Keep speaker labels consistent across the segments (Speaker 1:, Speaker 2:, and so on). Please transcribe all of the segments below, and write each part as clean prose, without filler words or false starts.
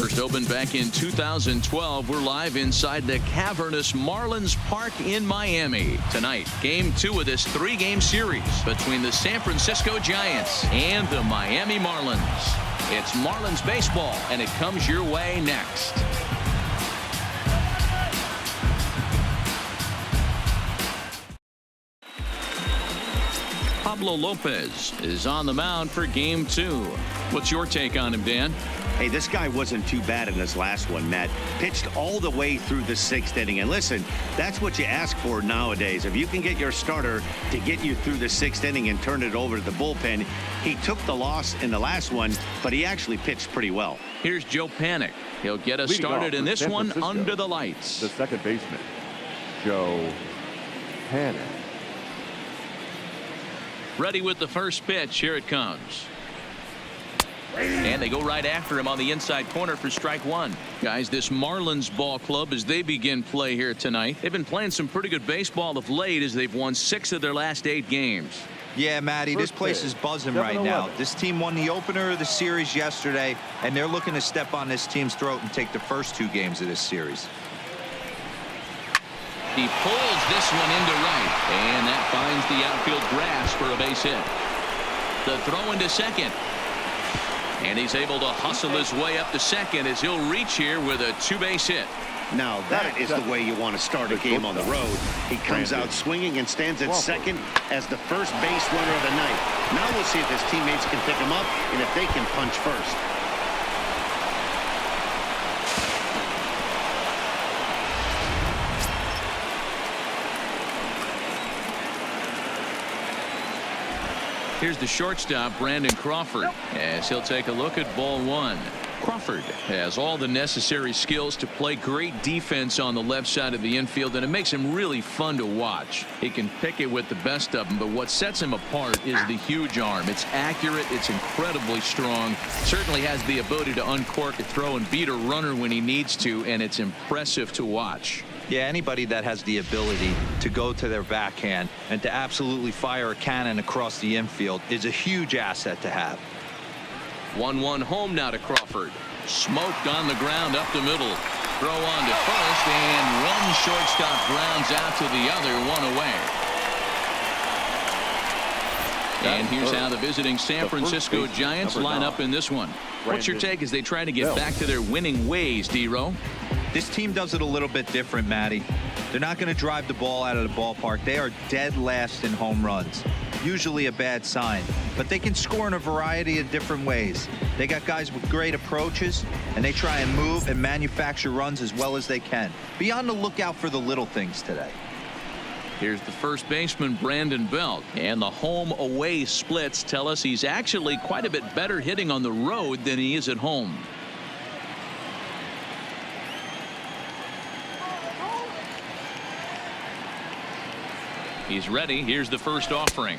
Speaker 1: First opened back in 2012. We're live inside the cavernous Marlins Park in Miami. Tonight, game 2 of this 3-game series between the San Francisco Giants and the Miami Marlins. It's Marlins baseball, and it comes your way next. Pablo Lopez is on the mound for game 2. What's your take on him, Dan?
Speaker 2: Hey, this guy wasn't too bad in this last one, Matt. Pitched all the way through the 6th inning. And listen, that's what you ask for nowadays. If you can get your starter to get you through the 6th inning and turn it over to the bullpen. He took the loss in the last one, but he actually pitched pretty well.
Speaker 1: Here's Joe Panik. He'll get us started in this one under the lights.
Speaker 3: The second baseman, Joe Panik.
Speaker 1: Ready with the first pitch. Here it comes. And they go right after him on the inside corner for strike 1. Guys, this Marlins ball club, as they begin play here tonight, they've been playing some pretty good baseball of late as they've won 6 of their last 8 games.
Speaker 4: Yeah, Matty, this place is buzzing right now. This team won the opener of the series yesterday, and they're looking to step on this team's throat and take the first 2 games of this series.
Speaker 1: He pulls this one into right, and that finds the outfield grass for a base hit. The throw into second. And he's able to hustle his way up to second as he'll reach here with a 2-base hit.
Speaker 2: Now that is the way you want to start a game on the road. He comes out swinging and stands at second as the first base runner of the night. Now we'll see if his teammates can pick him up and if they can punch first.
Speaker 1: Here's the shortstop, Brandon Crawford, as he'll take a look at ball 1. Crawford has all the necessary skills to play great defense on the left side of the infield, and it makes him really fun to watch. He can pick it with the best of them, but what sets him apart is the huge arm. It's accurate. It's incredibly strong. Certainly has the ability to uncork a throw and beat a runner when he needs to, and it's impressive to watch.
Speaker 4: Yeah, anybody that has the ability to go to their backhand and to absolutely fire a cannon across the infield is a huge asset to have.
Speaker 1: 1-1 home now to Crawford. Smoked on the ground up the middle. Throw on to first, and one shortstop grounds out to the other, 1 away. And here's how the visiting San Francisco Giants line up in this one. What's your take as they try to get back to their winning ways, D-Row?
Speaker 4: This team does it a little bit different, Matty. They're not going to drive the ball out of the ballpark. They are dead last in home runs. Usually a bad sign, but they can score in a variety of different ways. They got guys with great approaches, and they try and move and manufacture runs as well as they can. Be on the lookout for the little things today.
Speaker 1: Here's the first baseman, Brandon Belt, and the home-away splits tell us he's actually quite a bit better hitting on the road than he is at home. He's ready. Here's the first offering.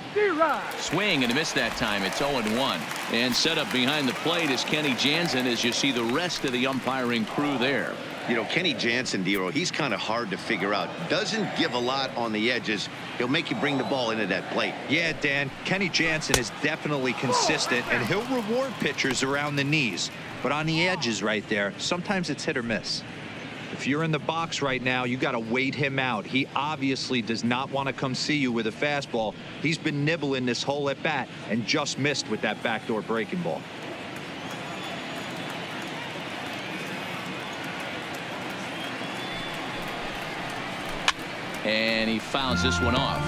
Speaker 1: Swing and a miss that time. It's 0-1. And set up behind the plate is Kenny Jansen as you see the rest of the umpiring crew there.
Speaker 2: You know, Kenny Jansen, D-Row, he's kind of hard to figure out. Doesn't give a lot on the edges. He'll make you bring the ball into that plate.
Speaker 4: Yeah, Dan, Kenny Jansen is definitely consistent, and he'll reward pitchers around the knees. But on the edges right there, sometimes it's hit or miss. If you're in the box right now, you got to wait him out. He obviously does not want to come see you with a fastball. He's been nibbling this whole at bat and just missed with that backdoor breaking ball.
Speaker 1: And he fouls this one off.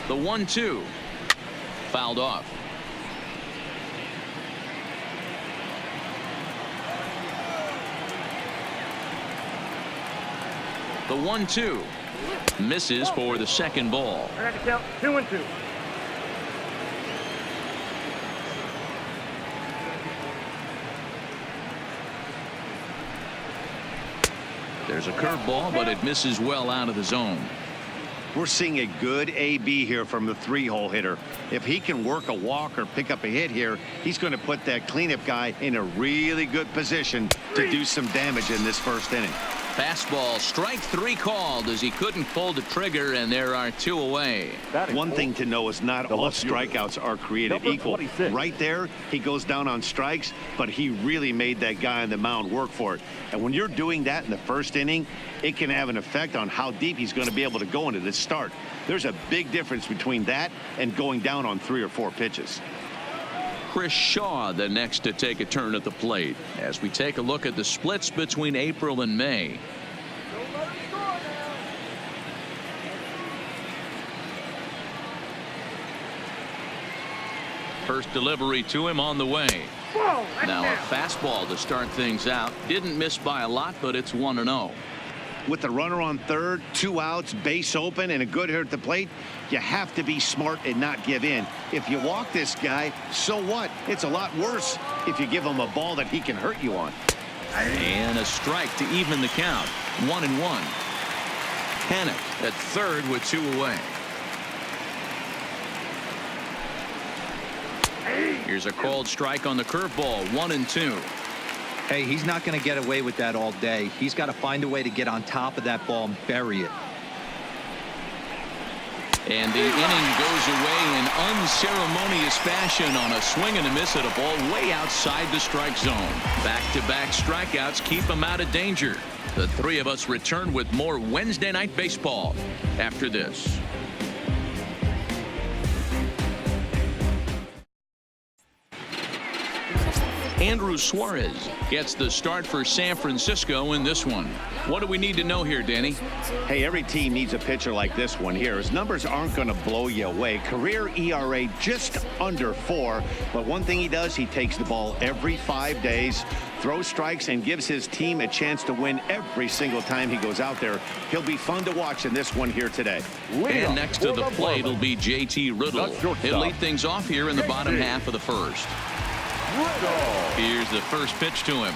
Speaker 1: The 1-2 fouled off. The 1-2 misses for the second ball.
Speaker 5: I got to count 2-2.
Speaker 1: There's a curveball, but it misses well out of the zone.
Speaker 2: We're seeing a good AB here from the 3-hole hitter. If he can work a walk or pick up a hit here, he's going to put that cleanup guy in a really good position to do some damage in this first inning.
Speaker 1: Fastball, strike 3 called as he couldn't pull the trigger, and there are 2 away.
Speaker 2: One thing to know is not all strikeouts are created equal. Right there, he goes down on strikes, but he really made that guy on the mound work for it. And when you're doing that in the first inning, it can have an effect on how deep he's going to be able to go into this start. There's a big difference between that and going down on 3 or 4 pitches.
Speaker 1: Chris Shaw the next to take a turn at the plate as we take a look at the splits between April and May. First delivery to him on the way. Now a fastball to start things out. Didn't miss by a lot, but it's 1-0.
Speaker 2: With the runner on third, 2 outs, base open, and a good hitter at the plate, you have to be smart and not give in. If you walk this guy, so what? It's a lot worse if you give him a ball that he can hurt you on.
Speaker 1: And a strike to even the count. 1-1. Panic at third with 2 away. Here's a called strike on the curveball. 1-2.
Speaker 4: Hey, he's not going to get away with that all day. He's got to find a way to get on top of that ball and bury it.
Speaker 1: And the inning goes away in unceremonious fashion on a swing and a miss at a ball way outside the strike zone. Back-to-back strikeouts keep him out of danger. The 3 of us return with more Wednesday Night Baseball after this. Andrew Suarez gets the start for San Francisco in this one. What do we need to know here, Danny?
Speaker 2: Hey, every team needs a pitcher like this one here. His numbers aren't going to blow you away. Career ERA just under 4. But one thing he does, he takes the ball every 5 days, throws strikes, and gives his team a chance to win every single time he goes out there. He'll be fun to watch in this one here today.
Speaker 1: And next to the plate will be JT Riddle. He'll lead things off here in the bottom half of the first. Here's the first pitch to him.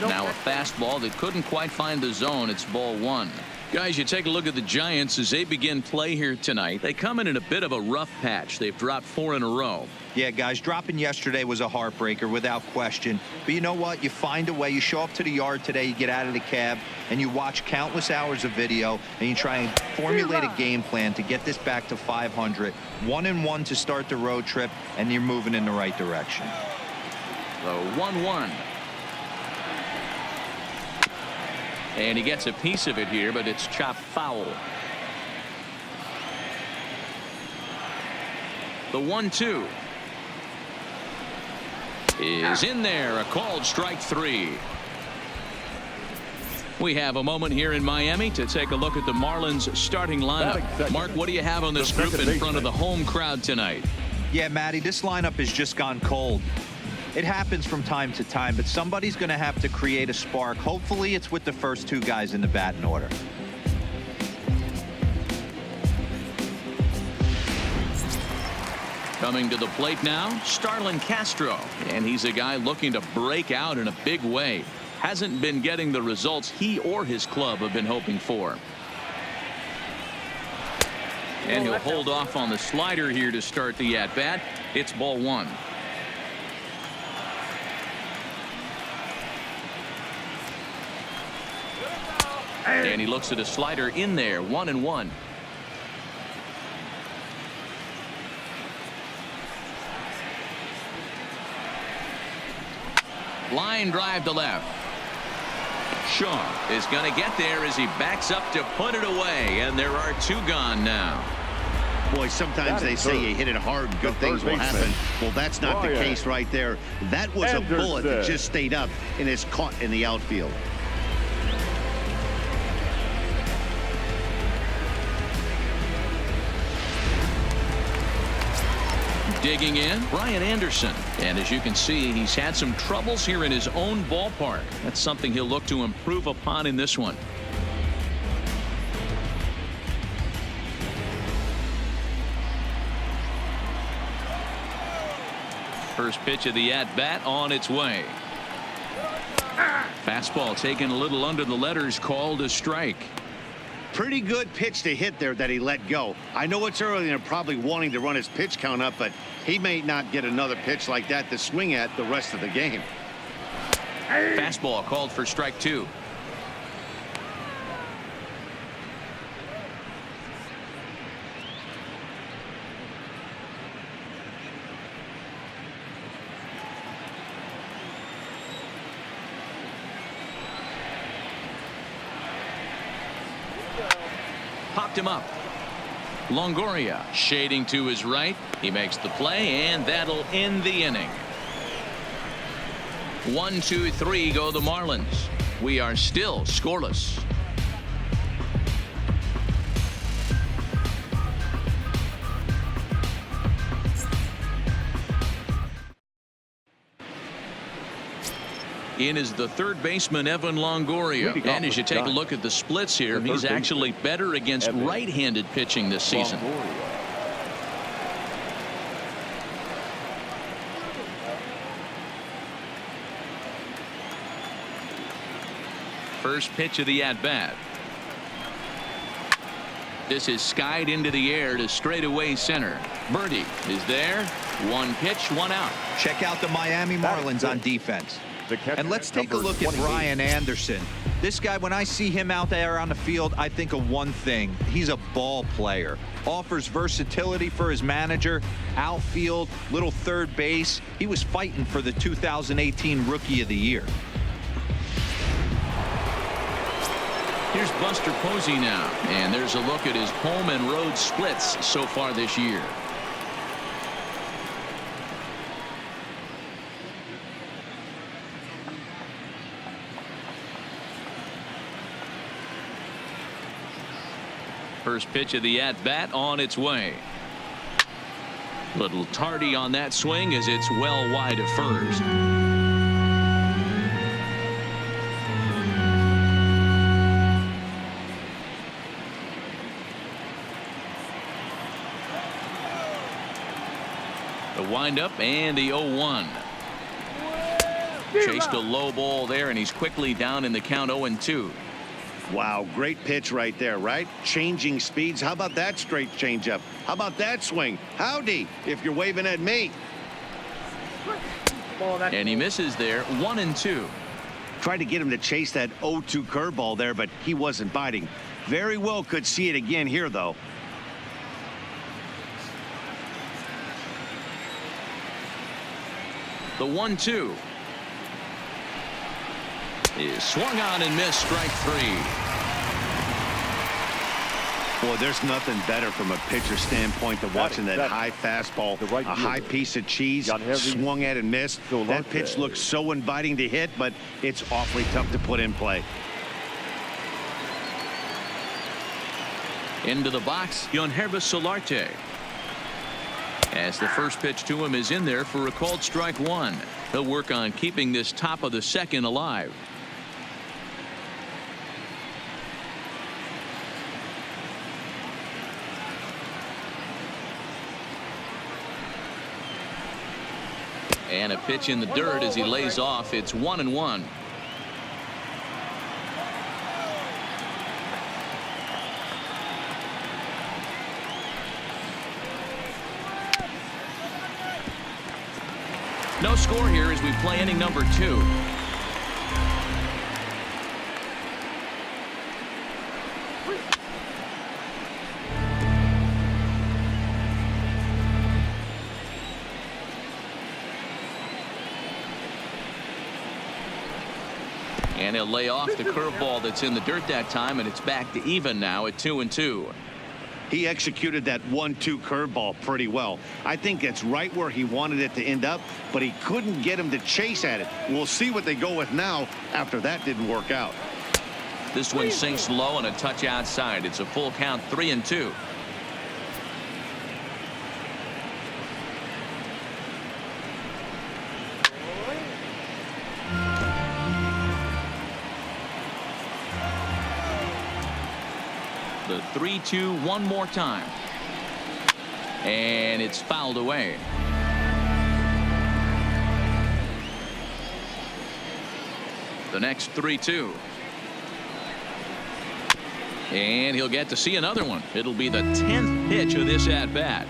Speaker 1: Now a fastball that couldn't quite find the zone. It's ball 1. Guys, you take a look at the Giants as they begin play here tonight. They come in a bit of a rough patch. They've dropped 4 in a row.
Speaker 4: Yeah, guys, dropping yesterday was a heartbreaker without question. But you know what? You find a way. You show up to the yard today, you get out of the cab, and you watch countless hours of video, and you try and formulate a game plan to get this back to 500. 1-1 to start the road trip, and you're moving in the right direction.
Speaker 1: The 1-1. And he gets a piece of it here, but it's chopped foul. The 1-2 is in there. A called strike 3. We have a moment here in Miami to take a look at the Marlins starting lineup. Mark, what do you have on this group in front of the home crowd tonight?
Speaker 4: Yeah, Matty, this lineup has just gone cold. It happens from time to time, but somebody's going to have to create a spark. Hopefully it's with the first 2 guys in the batting order.
Speaker 1: Coming to the plate now, Starlin Castro, and he's a guy looking to break out in a big way. Hasn't been getting the results he or his club have been hoping for. And he'll hold off on the slider here to start the at-bat. It's ball 1. And he looks at a slider in there. 1-1. Line drive to left. Shaw is going to get there as he backs up to put it away, and there are 2 gone now.
Speaker 2: Boy, sometimes they say you hit it hard, good things will happen. Well, that's not the case right there. That was a bullet that just stayed up and is caught in the outfield.
Speaker 1: Digging in, Brian Anderson. And as you can see, he's had some troubles here in his own ballpark. That's something he'll look to improve upon in this one. First pitch of the at-bat on its way. Fastball taken a little under the letters, called a strike.
Speaker 2: Pretty good pitch to hit there that he let go. I know it's early and they're probably wanting to run his pitch count up, but he may not get another pitch like that to swing at the rest of the game.
Speaker 1: Fastball called for strike 2. Popped him up. Longoria shading to his right. He makes the play, and that'll end the inning. 1, 2, 3 go the Marlins. We are still scoreless. In is the third baseman, Evan Longoria. And as you take a look at the splits here, he's actually better against right-handed pitching this season. First pitch of the at-bat. This is skied into the air to straightaway center. Birdie is there. One pitch, one out.
Speaker 4: Check out the Miami Marlins on defense. And let's take a look at Brian Anderson. This guy, when I see him out there on the field, I think of one thing. He's a ball player. Offers versatility for his manager. Outfield, little third base. He was fighting for the 2018 Rookie of the Year.
Speaker 1: Here's Buster Posey now. And there's a look at his home and road splits so far this year. First pitch of the at-bat on its way. Little tardy on that swing as it's well wide of first. The windup and the 0-1. Chased a low ball there, and he's quickly down in the count 0-2.
Speaker 2: Wow, great pitch right there, right? Changing speeds. How about that straight changeup? How about that swing? Howdy, if you're waving at me.
Speaker 1: And he misses there. 1-2.
Speaker 2: Tried to get him to chase that 0-2 curveball there, but he wasn't biting. Very well could see it again here, though.
Speaker 1: The 1-2 is swung on and missed. Strike 3.
Speaker 2: Boy, there's nothing better from a pitcher standpoint than watching that high fastball, a high piece of cheese, swung at and missed. That pitch looks so inviting to hit, but it's awfully tough to put in play.
Speaker 1: Into the box, Yangervis Solarte. As the first pitch to him is in there for a called strike 1. He'll work on keeping this top of the second alive. And a pitch in the dirt as he lays off. It's 1-1. No score here as we play inning number 2. And he'll lay off the curveball that's in the dirt that time, and it's back to even now at 2-2.
Speaker 2: He executed that 1-2 curveball pretty well. I think that's right where he wanted it to end up, but he couldn't get him to chase at it. We'll see what they go with now after that didn't work out.
Speaker 1: This one sinks low and a touch outside. It's a full count, 3-2. The 3-2 one more time. And it's fouled away. The next 3-2. And he'll get to see another one. It'll be the 10th pitch of this at-bat.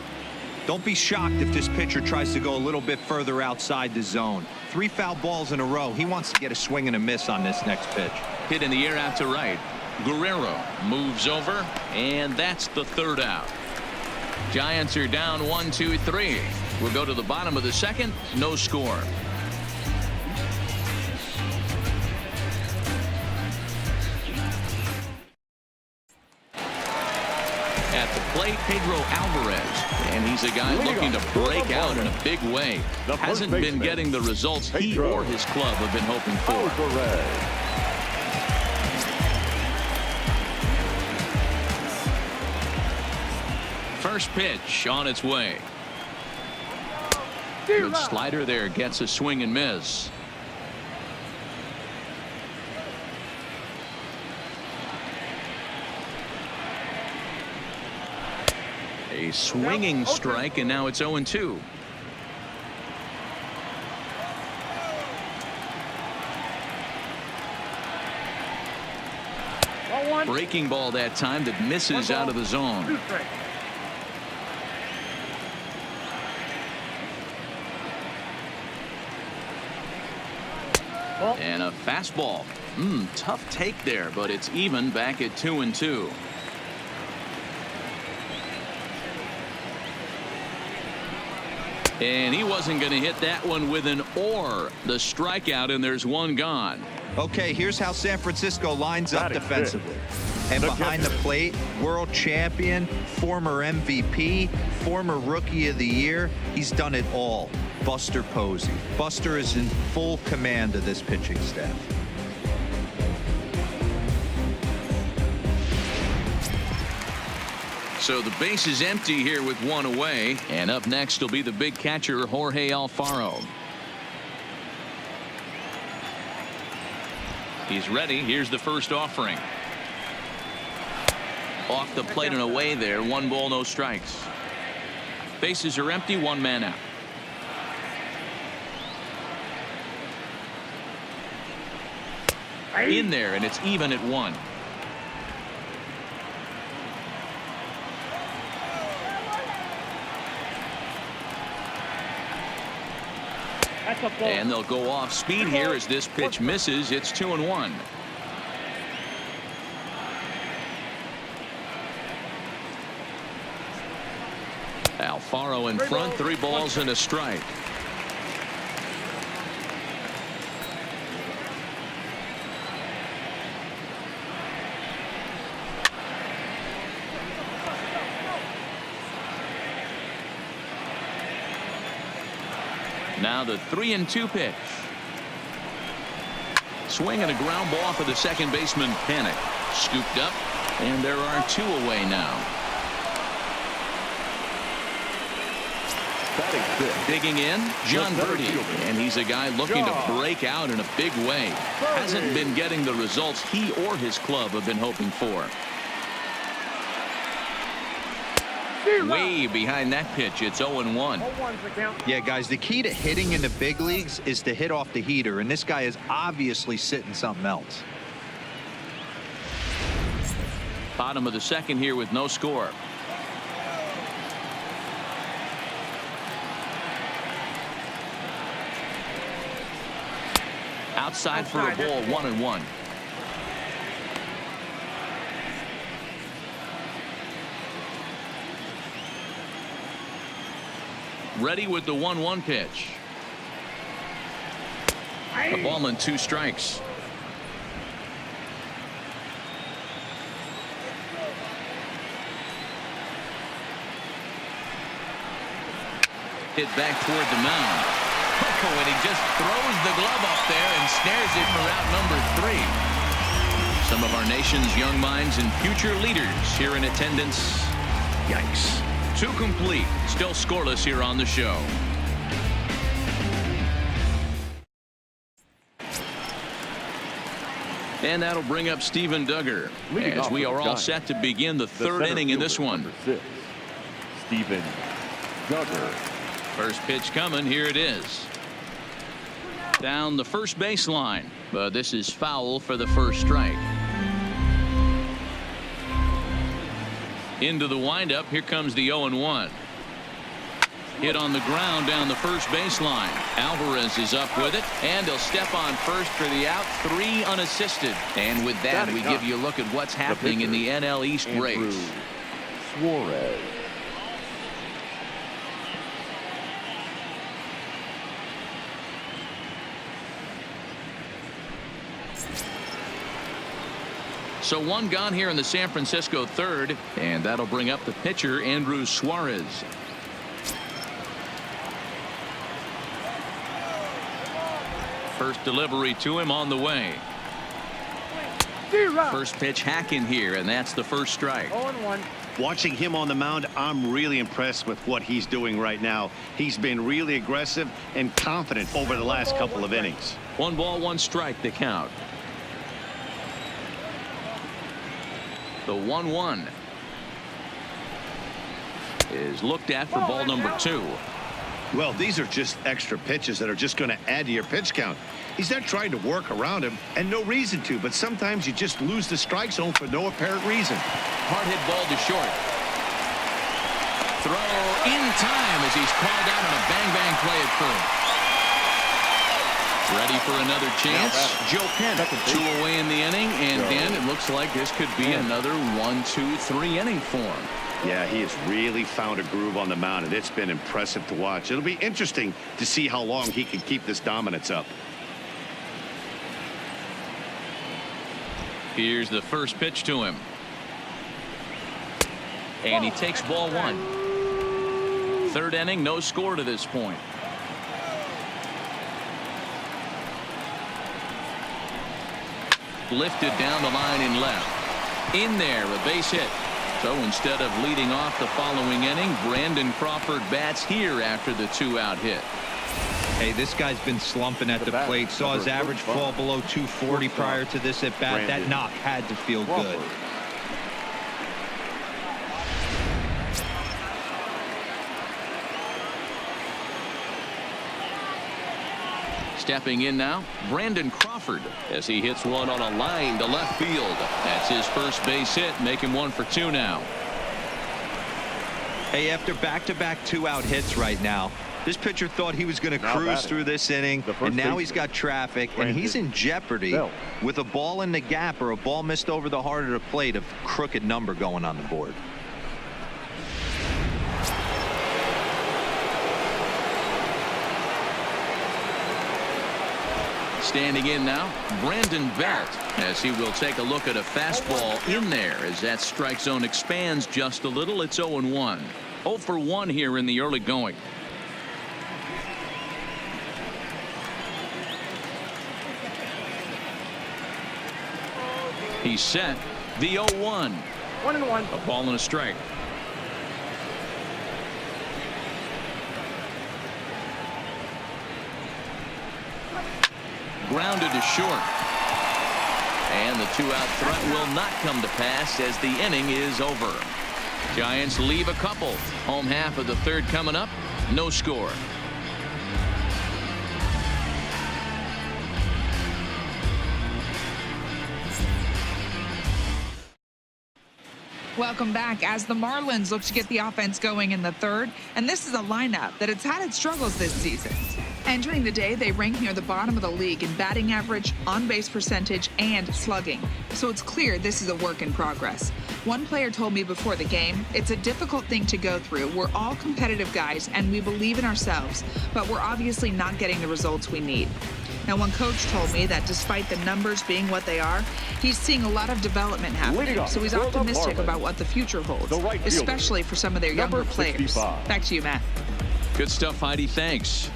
Speaker 4: Don't be shocked if this pitcher tries to go a little bit further outside the zone. 3 foul balls in a row. He wants to get a swing and a miss on this next pitch.
Speaker 1: Hit in the air out to right. Guerrero moves over, and that's the 3rd out. Giants are down 1-2-3. We'll go to the bottom of the 2nd. No score. At the plate, Pedro Alvarez, and he's a guy looking to break out in a big way. Hasn't been getting the results he or his club have been hoping for. First pitch on its way. Good slider there, gets a swing and miss. A swinging strike, and now it's 0-2. Breaking ball that time that misses out of the zone. And a fastball. Tough take there, but it's even back at 2-2. And he wasn't going to hit that one with an or. The strikeout, and there's one gone.
Speaker 4: Okay, here's how San Francisco lines up defensively. And behind the plate, world champion, former MVP, former Rookie of the Year. He's done it all. Buster Posey. Buster is in full command of this pitching staff.
Speaker 1: So the base is empty here with 1 away, and up next will be the big catcher Jorge Alfaro. He's ready. Here's the first offering. Off the plate and away there. 1 ball, no strikes. Bases are empty. 1 man out. In there, and it's even at 1. And they'll go off speed here as this pitch misses. It's 2-1. Alfaro in front. 3 balls and a strike. Now the 3-2 pitch. Swing and a ground ball for the second baseman. Panic. Scooped up, and there are 2 away now. Digging in, John Birdie, and he's a guy looking to break out in a big way. Hasn't been getting the results he or his club have been hoping for. Way behind that pitch. It's 0-1.
Speaker 4: Yeah, guys, the key to hitting in the big leagues is to hit off the heater, and this guy is obviously sitting something else.
Speaker 1: Bottom of the 2nd here with no score. Outside for a ball. 1-1. Ready with the 1-1 pitch. A ball and 2 strikes. Hit back toward the mound. Oh, and he just throws the glove up there and snares it for out number 3. Some of our nation's young minds and future leaders here in attendance. Yikes. 2 complete. Still scoreless here on the show. And that'll bring up Steven Duggar as we are all set to begin the 3rd inning in this one.
Speaker 3: Steven Duggar.
Speaker 1: First pitch coming. Here it is. Down the first baseline, but this is foul for the first strike. Into the windup. Here comes the 0-1. Hit on the ground down the first baseline. Alvarez is up with it, and he'll step on first for the out. 3 unassisted. And with that, we give you a look at what's happening in the NL East race.
Speaker 3: Suarez.
Speaker 1: So 1 gone here in the San Francisco third, and that'll bring up the pitcher, Andrew Suarez. First delivery to him on the way. First pitch hacking here, and that's the first strike.
Speaker 3: 0-1.
Speaker 2: Watching him on the mound, I'm really impressed with what he's doing right now. He's been really aggressive and confident over the last couple of innings.
Speaker 1: 1 ball, 1 strike, the count. The 1-1 is looked at for ball number 2.
Speaker 2: Well, these are just extra pitches that are just going to add to your pitch count. He's not trying to work around him, and no reason to, but sometimes you just lose the strike zone for no apparent reason.
Speaker 1: Hard hit ball to short. Throw in time as he's called out on a bang play at first. Ready for another chance. Joe Penn, 2 away in the inning, and then it looks like this could be another 1, 2, 3 inning for him.
Speaker 2: Yeah, he has really found a groove on the mound, and it's been impressive to watch. It'll be interesting to see how long he can keep this dominance up.
Speaker 1: Here's the first pitch to him. And he takes ball 1. Third inning, no score to this point. Lifted down the line in left. In there, a base hit. So instead of leading off the following inning, Brandon Crawford bats here after the 2-out hit.
Speaker 4: Hey, this guy's been slumping at the plate. Saw his average fall below 240 prior to this at bat. That knock had to feel good.
Speaker 1: Stepping in now, Brandon Crawford, as he hits one on a line to left field. That's his first base hit, making 1 for 2 now.
Speaker 4: Hey, after back-to-back 2-out hits right now, this pitcher thought he was going to cruise through this inning, and now he's got traffic, and he's in jeopardy with a ball in the gap or a ball missed over the heart of the plate, a crooked number going on the board.
Speaker 1: Standing in now, Brandon Belt, as he will take a look at a fastball in there as that strike zone expands just a little. It's 0-1. 0 for 1 here in the early going. He's set. The 0-1.
Speaker 3: 1-1.
Speaker 1: A ball and a strike. Grounded to short. And the 2-out threat will not come to pass as the inning is over. Giants leave a couple. Home half of the third coming up. No score.
Speaker 5: Welcome back as the Marlins look to get the offense going in the third, and this is a lineup that has had its struggles this season. Entering the day, they rank near the bottom of the league in batting average, on-base percentage, and slugging. So it's clear this is a work in progress. One player told me before the game, it's a difficult thing to go through. We're all competitive guys, and we believe in ourselves, but we're obviously not getting the results we need. Now, one coach told me that despite the numbers being what they are, he's seeing a lot of development happening, so he's optimistic about what the future holds, especially for some of their younger players. Back to you, Matt.
Speaker 1: Good stuff, Heidi. Thanks.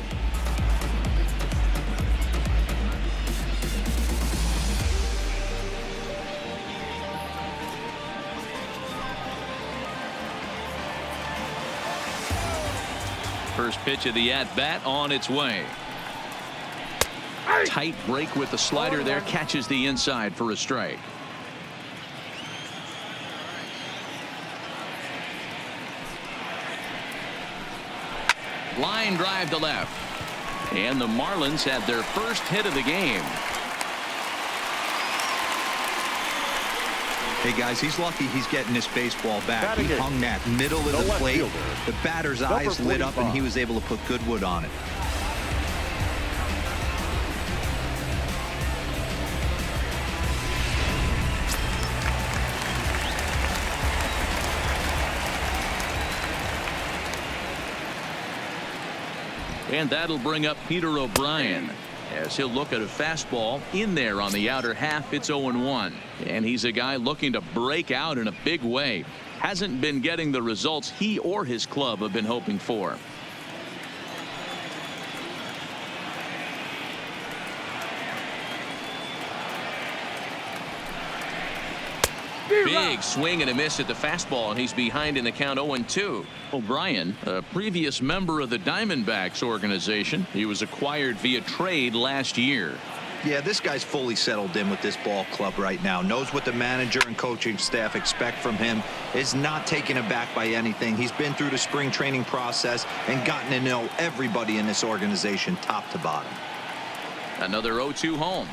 Speaker 1: First pitch of the at-bat on its way. Tight break with the slider there, catches the inside for a strike. Line drive to left. And the Marlins had their first hit of the game.
Speaker 4: Hey, guys, he's lucky he's getting this baseball back.
Speaker 3: Batting
Speaker 4: He
Speaker 3: in.
Speaker 4: hung that middle of
Speaker 3: The
Speaker 4: the
Speaker 3: left
Speaker 4: plate.
Speaker 3: fielder,
Speaker 4: The batter's
Speaker 3: number
Speaker 4: eyes lit up, and he
Speaker 3: 45.
Speaker 4: was able to put good wood on it.
Speaker 1: And that'll bring up Peter O'Brien as he'll look at a fastball in there on the outer half. It's 0-1, and he's a guy looking to break out in a big way. Hasn't been getting the results he or his club have been hoping for. Big swing and a miss at the fastball, and he's behind in the count 0-2. O'Brien, a previous member of the Diamondbacks organization. He was acquired via trade last year.
Speaker 4: Yeah, this guy's fully settled in with this ball club right now. Knows what the manager and coaching staff expect from him. Is not taken aback by anything. He's been through the spring training process and gotten to know everybody in this organization top to bottom.
Speaker 1: Another 0-2 home.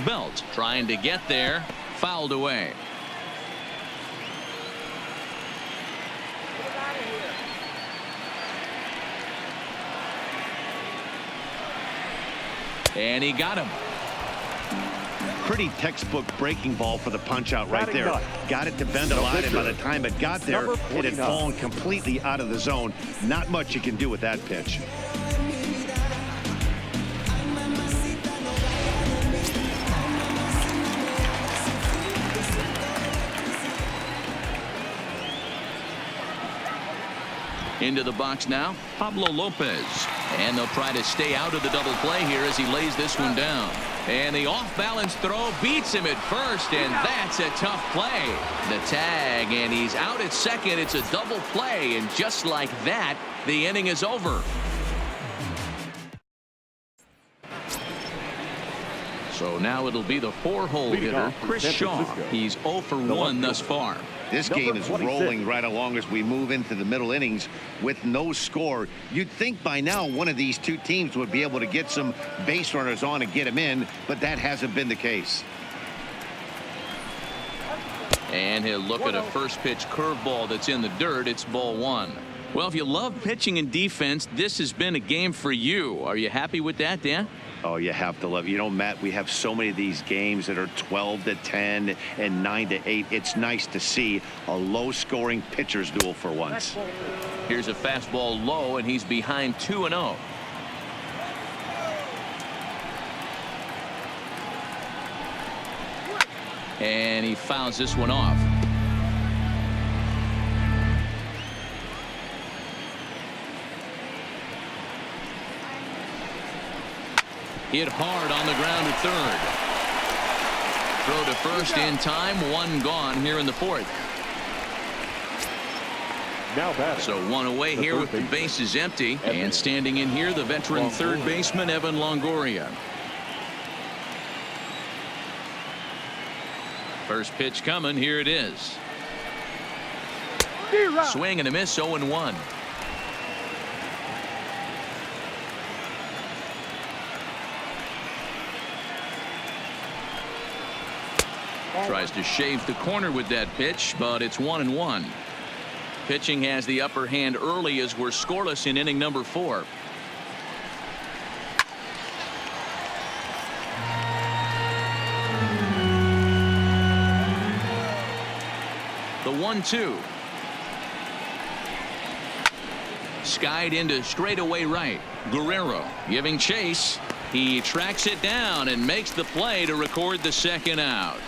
Speaker 1: Belt trying to get there. Fouled away. And he got him.
Speaker 2: Pretty textbook breaking ball for the punch out right
Speaker 3: Batting
Speaker 2: there.
Speaker 3: nut.
Speaker 2: Got it to bend a
Speaker 3: No
Speaker 2: lot, and by
Speaker 3: pitcher.
Speaker 2: the time it got there,
Speaker 3: Number
Speaker 2: it had
Speaker 3: 49.
Speaker 2: fallen completely out of the zone. Not much you can do with that pitch.
Speaker 1: Into the box now, Pablo Lopez. And they'll try to stay out of the double play here as he lays this one down. And the off-balance throw beats him at first, and that's a tough play. The tag, and he's out at second. It's a double play, and just like that, the inning is over. So now it'll be the 4-hole
Speaker 3: Leading
Speaker 1: hitter,
Speaker 3: off for
Speaker 1: Chris
Speaker 3: San
Speaker 1: Shaw.
Speaker 3: Francisco.
Speaker 1: He's 0 for
Speaker 3: The
Speaker 1: 1
Speaker 3: left
Speaker 1: thus far.
Speaker 2: This
Speaker 3: Number
Speaker 2: game is
Speaker 3: 26.
Speaker 2: rolling right along as we move into the middle innings with no score. You'd think by now one of these two teams would be able to get some base runners on and get them in, but that hasn't been the case.
Speaker 1: And he'll look at a first pitch curveball that's in the dirt. It's ball 1. Well, if you love pitching and defense, this has been a game for you. Are you happy with that, Dan?
Speaker 2: Oh, you have to love it. You know, Matt, we have so many of these games that are 12-10 and 9-8. It's nice to see a low-scoring pitcher's duel for once.
Speaker 1: Here's a fastball low, and he's behind 2-0. And he fouls this one off. Hit hard on the ground at third. Throw to first in time. One gone here in the 4th.
Speaker 3: Now batting.
Speaker 1: So one away
Speaker 3: The
Speaker 1: here
Speaker 3: third
Speaker 1: with the
Speaker 3: baseman.
Speaker 1: bases empty.
Speaker 3: Evan.
Speaker 1: And standing in here, the veteran third baseman, Evan Longoria. First pitch coming. Here it is. Swing and a miss. 0-1. Tries to shave the corner with that pitch, but it's 1-1. Pitching has the upper hand early as we're scoreless in inning number 4. The 1-2. Skied into straightaway right. Guerrero giving chase. He tracks it down and makes the play to record the second out.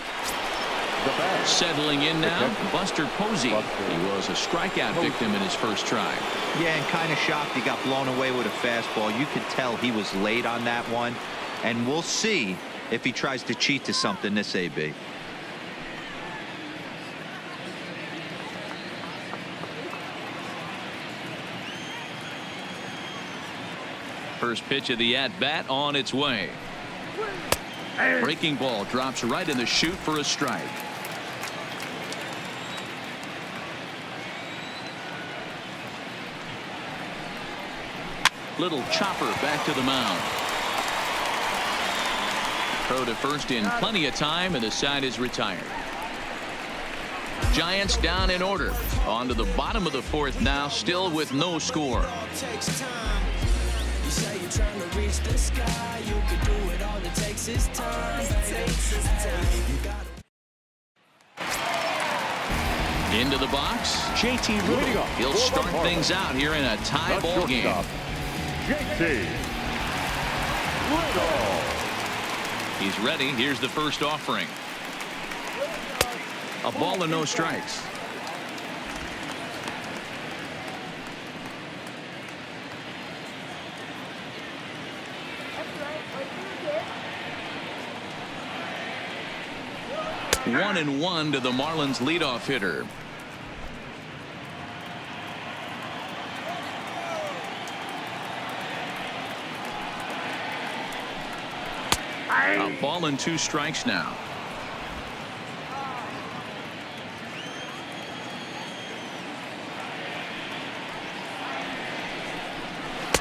Speaker 3: The bat.
Speaker 1: Settling in now, Buster Posey.
Speaker 3: Buster.
Speaker 1: He was a strikeout victim in his first try.
Speaker 4: Yeah, and kind of shocked he got blown away with a fastball. You could tell he was late on that one. And we'll see if he tries to cheat to something this AB.
Speaker 1: First pitch of the at-bat on its way. Breaking ball drops right in the chute for a strike. Little chopper back to the mound. Throw to first in plenty of time, and the side is retired. Giants down in order. On to the bottom of the fourth now, still with no score. Into the box.
Speaker 3: JT leading off.
Speaker 1: He'll start things out here in a tie ball game.
Speaker 3: JT
Speaker 1: He's ready. Here's the first offering. A ball and no strikes. One and one to the Marlins leadoff hitter. A ball and 2 strikes now.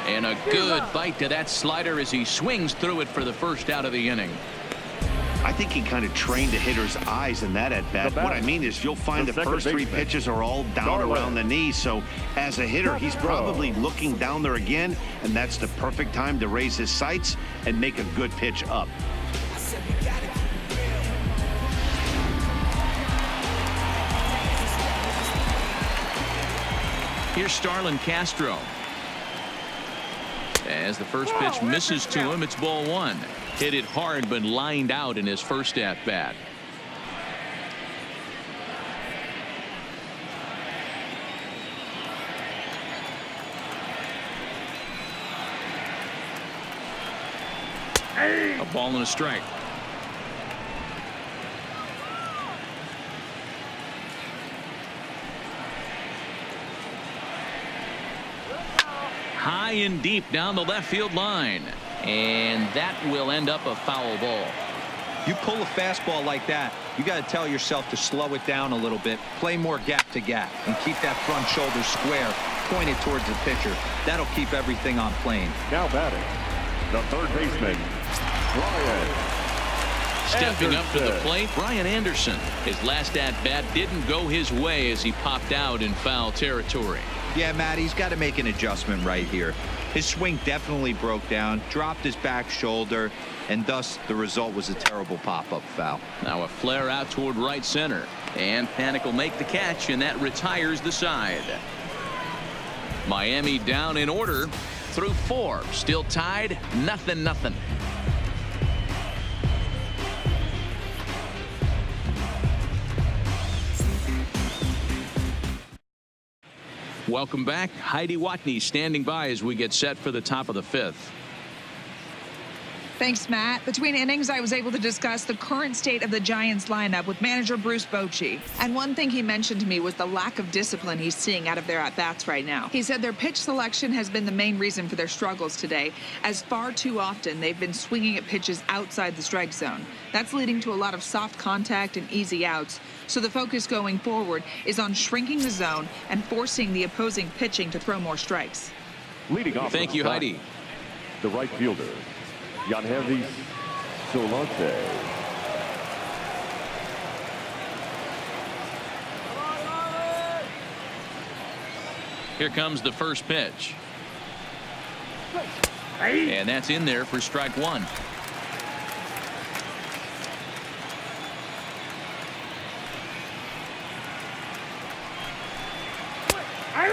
Speaker 1: And a good bite to that slider as he swings through it for the first out of the inning.
Speaker 2: I think he kind of trained the hitter's eyes in that at bat. What I mean is you'll find the first 3 pitches are all down around the knee. So as a hitter, he's probably looking down there again, and that's the perfect time to raise his sights and make a good pitch up.
Speaker 1: Here's Starlin Castro. As the first pitch misses to him, it's ball 1. Hit it hard, but lined out in his first at bat. A ball and a strike. High and deep down the left field line. And that will end up a foul ball.
Speaker 4: You pull a fastball like that, you got to tell yourself to slow it down a little bit, play more gap to gap, and keep that front shoulder square, pointed towards the pitcher. That'll keep everything on plane.
Speaker 3: now batting, the third baseman, Brian
Speaker 1: Stepping up to the
Speaker 3: Anderson.
Speaker 1: plate, Brian Anderson. His last at-bat didn't go his way as he popped out in foul territory.
Speaker 4: Yeah, Matt, he's got to make an adjustment right here. His swing definitely broke down, dropped his back shoulder, and thus the result was a terrible pop-up foul.
Speaker 1: Now a flare out toward right center. And Panic will make the catch, and that retires the side. Miami down in order through 4. Still tied, 0-0. Welcome back. Heidi Watney standing by as we get set for the top of the 5th.
Speaker 5: Thanks, Matt. Between innings, I was able to discuss the current state of the Giants lineup with manager Bruce Bochy. And one thing he mentioned to me was the lack of discipline he's seeing out of their at-bats right now. He said their pitch selection has been the main reason for their struggles today, as far too often they've been swinging at pitches outside the strike zone. That's leading to a lot of soft contact and easy outs. So the focus going forward is on shrinking the zone and forcing the opposing pitching to throw more strikes.
Speaker 3: Leading off.
Speaker 1: Thank you, Heidi.
Speaker 3: The right fielder, Yanhevis Solante.
Speaker 1: Here comes the first pitch. And that's in there for strike 1.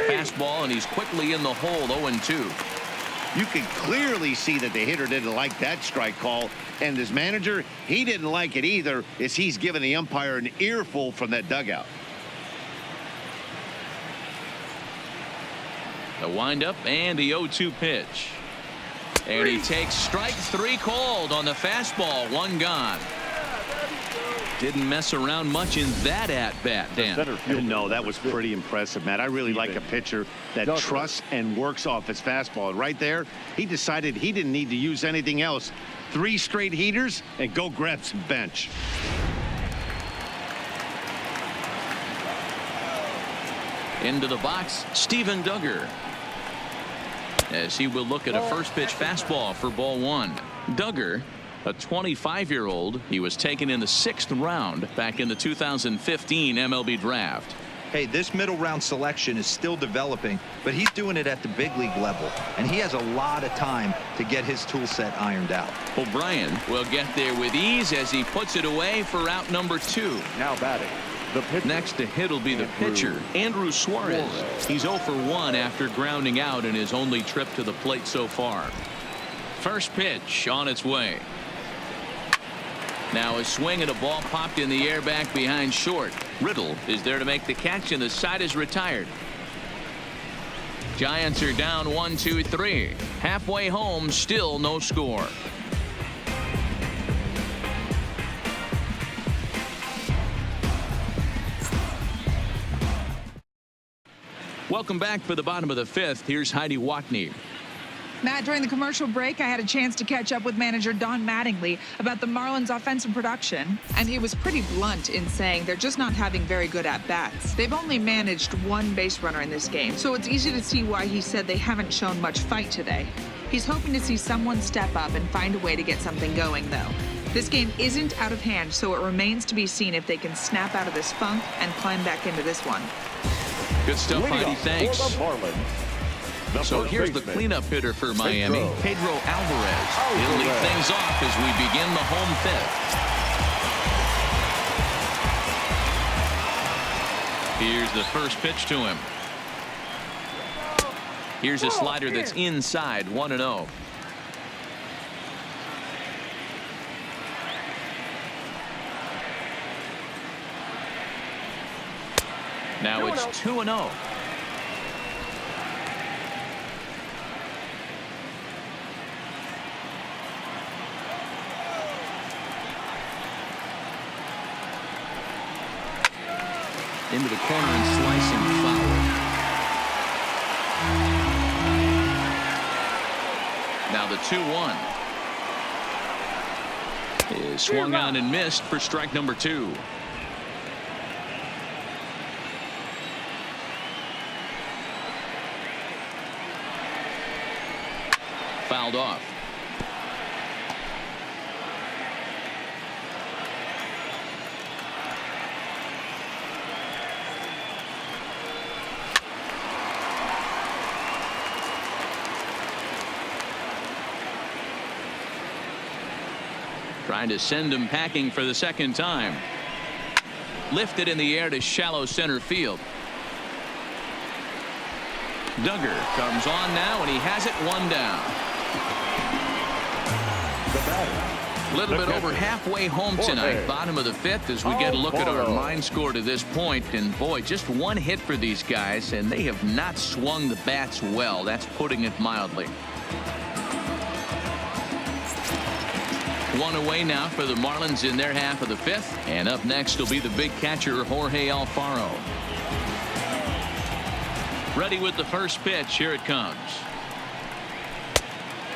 Speaker 1: Fastball, and he's quickly in the hole, 0-2.
Speaker 2: You can clearly see that the hitter didn't like that strike call, and his manager, he didn't like it either, as he's giving the umpire an earful from that dugout.
Speaker 1: The windup and the 0-2 pitch. And he takes strike 3 called on the fastball. 1 gone. Didn't mess around much in that at-bat, Dan.
Speaker 2: No, that was pretty impressive, Matt. I really like a pitcher that trusts and works off his fastball. And right there, he decided he didn't need to use anything else. 3 straight heaters and go grab some bench.
Speaker 1: Into the box, Steven Duggar. As he will look at a first pitch fastball for ball 1. Duggar A 25-year-old. He was taken in the 6th round back in the 2015 MLB draft.
Speaker 4: Hey, this middle round selection is still developing, but he's doing it at the big league level, and he has a lot of time to get his tool set ironed out.
Speaker 1: O'Brien will get there with ease as he puts it away for out number 2.
Speaker 3: Now batting. The pitcher.
Speaker 1: Next to hit will be the pitcher, Andrew Suarez. He's 0 for 1 after grounding out in his only trip to the plate so far. First pitch on its way. Now a swing and a ball popped in the air back behind short. Riddle is there to make the catch, and the side is retired. Giants are down 1-2-3. Halfway home, still no score. Welcome back for the bottom of the 5th. Here's Heidi Watney.
Speaker 5: Matt, during the commercial break, I had a chance to catch up with manager Don Mattingly about the Marlins' offensive production, and he was pretty blunt in saying they're just not having very good at-bats. They've only managed 1 base runner in this game, so it's easy to see why he said they haven't shown much fight today. He's hoping to see someone step up and find a way to get something going, though. This game isn't out of hand, so it remains to be seen if they can snap out of this funk and climb back into this one.
Speaker 1: Good stuff, Heidi. Thanks. So here's the
Speaker 3: baseman.
Speaker 1: cleanup hitter for Miami, Pedro Alvarez. He'll lead things off as we begin the home 5th. Here's the first pitch to him. Here's a slider that's inside, 1-0. Now it's 2-0. Into the corner and slicing foul. Now the 2-1 is swung on and missed for strike number 2. Fouled off. Trying to send him packing for the 2nd time. Lifted in the air to shallow center field. Duggar comes on now, and he has it 1 down. A little bit over halfway home tonight, bottom of the 5th, as we get a look at our line score to this point. And boy, just 1 hit for these guys, and they have not swung the bats well. That's putting it mildly. 1 away now for the Marlins in their half of the 5th. And up next will be the big catcher, Jorge Alfaro. Ready with the first pitch. Here it comes.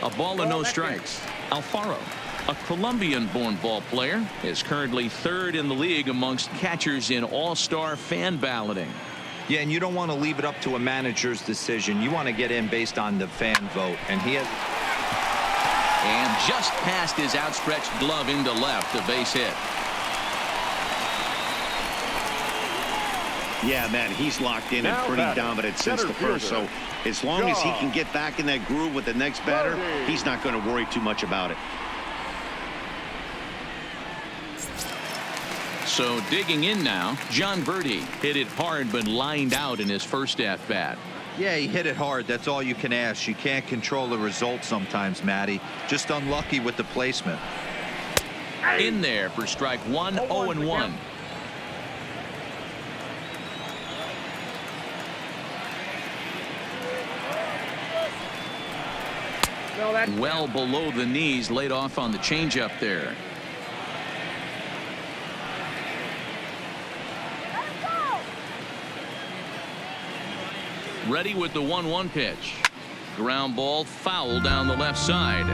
Speaker 1: A ball and no strikes. Alfaro, a Colombian-born ball player, is currently 3rd in the league amongst catchers in all-star fan balloting.
Speaker 4: Yeah, and you don't want to leave it up to a manager's decision. You want to get in based on the fan vote, and he has.
Speaker 1: And just past his outstretched glove into left, a base hit.
Speaker 2: Yeah, man, he's locked in and pretty dominant since the first. So as long as he can get back in that groove with the next batter, he's not going to worry too much about it.
Speaker 1: So digging in now, John Birdie hit it hard but lined out in his first at-bat.
Speaker 4: Yeah, he hit it hard. That's all you can ask. You can't control the result sometimes, Matty. Just unlucky with the placement.
Speaker 1: In there for strike 1, 0-1. Well below the knees, laid off on the changeup there. Ready with the 1-1 pitch. Ground ball foul down the left side.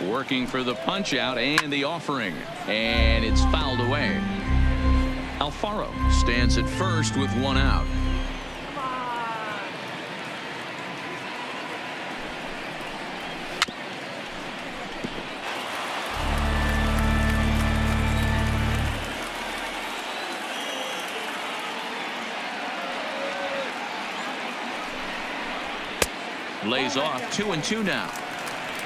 Speaker 1: Working for the punch out and the offering, and it's fouled away. Alfaro stands at first with 1 out. Lays off 2-2 now.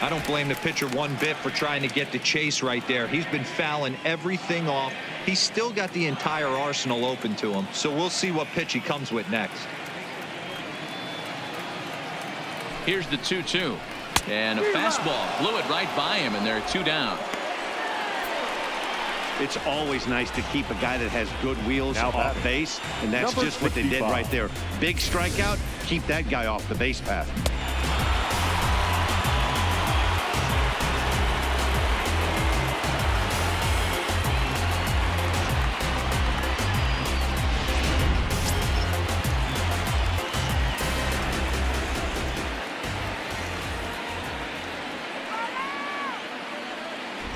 Speaker 4: I don't blame the pitcher one bit for trying to get the chase right there. He's been fouling everything off. He's still got the entire arsenal open to him, so we'll see what pitch he comes with next.
Speaker 1: Here's the 2-2. And a fastball blew it right by him, and they're 2 down.
Speaker 2: It's always nice to keep a guy that has good wheels
Speaker 3: Now
Speaker 2: off
Speaker 3: batting.
Speaker 2: base, and that's
Speaker 3: Number
Speaker 2: just what they did
Speaker 3: 65.
Speaker 2: right there. Big strikeout, keep that guy off the base path.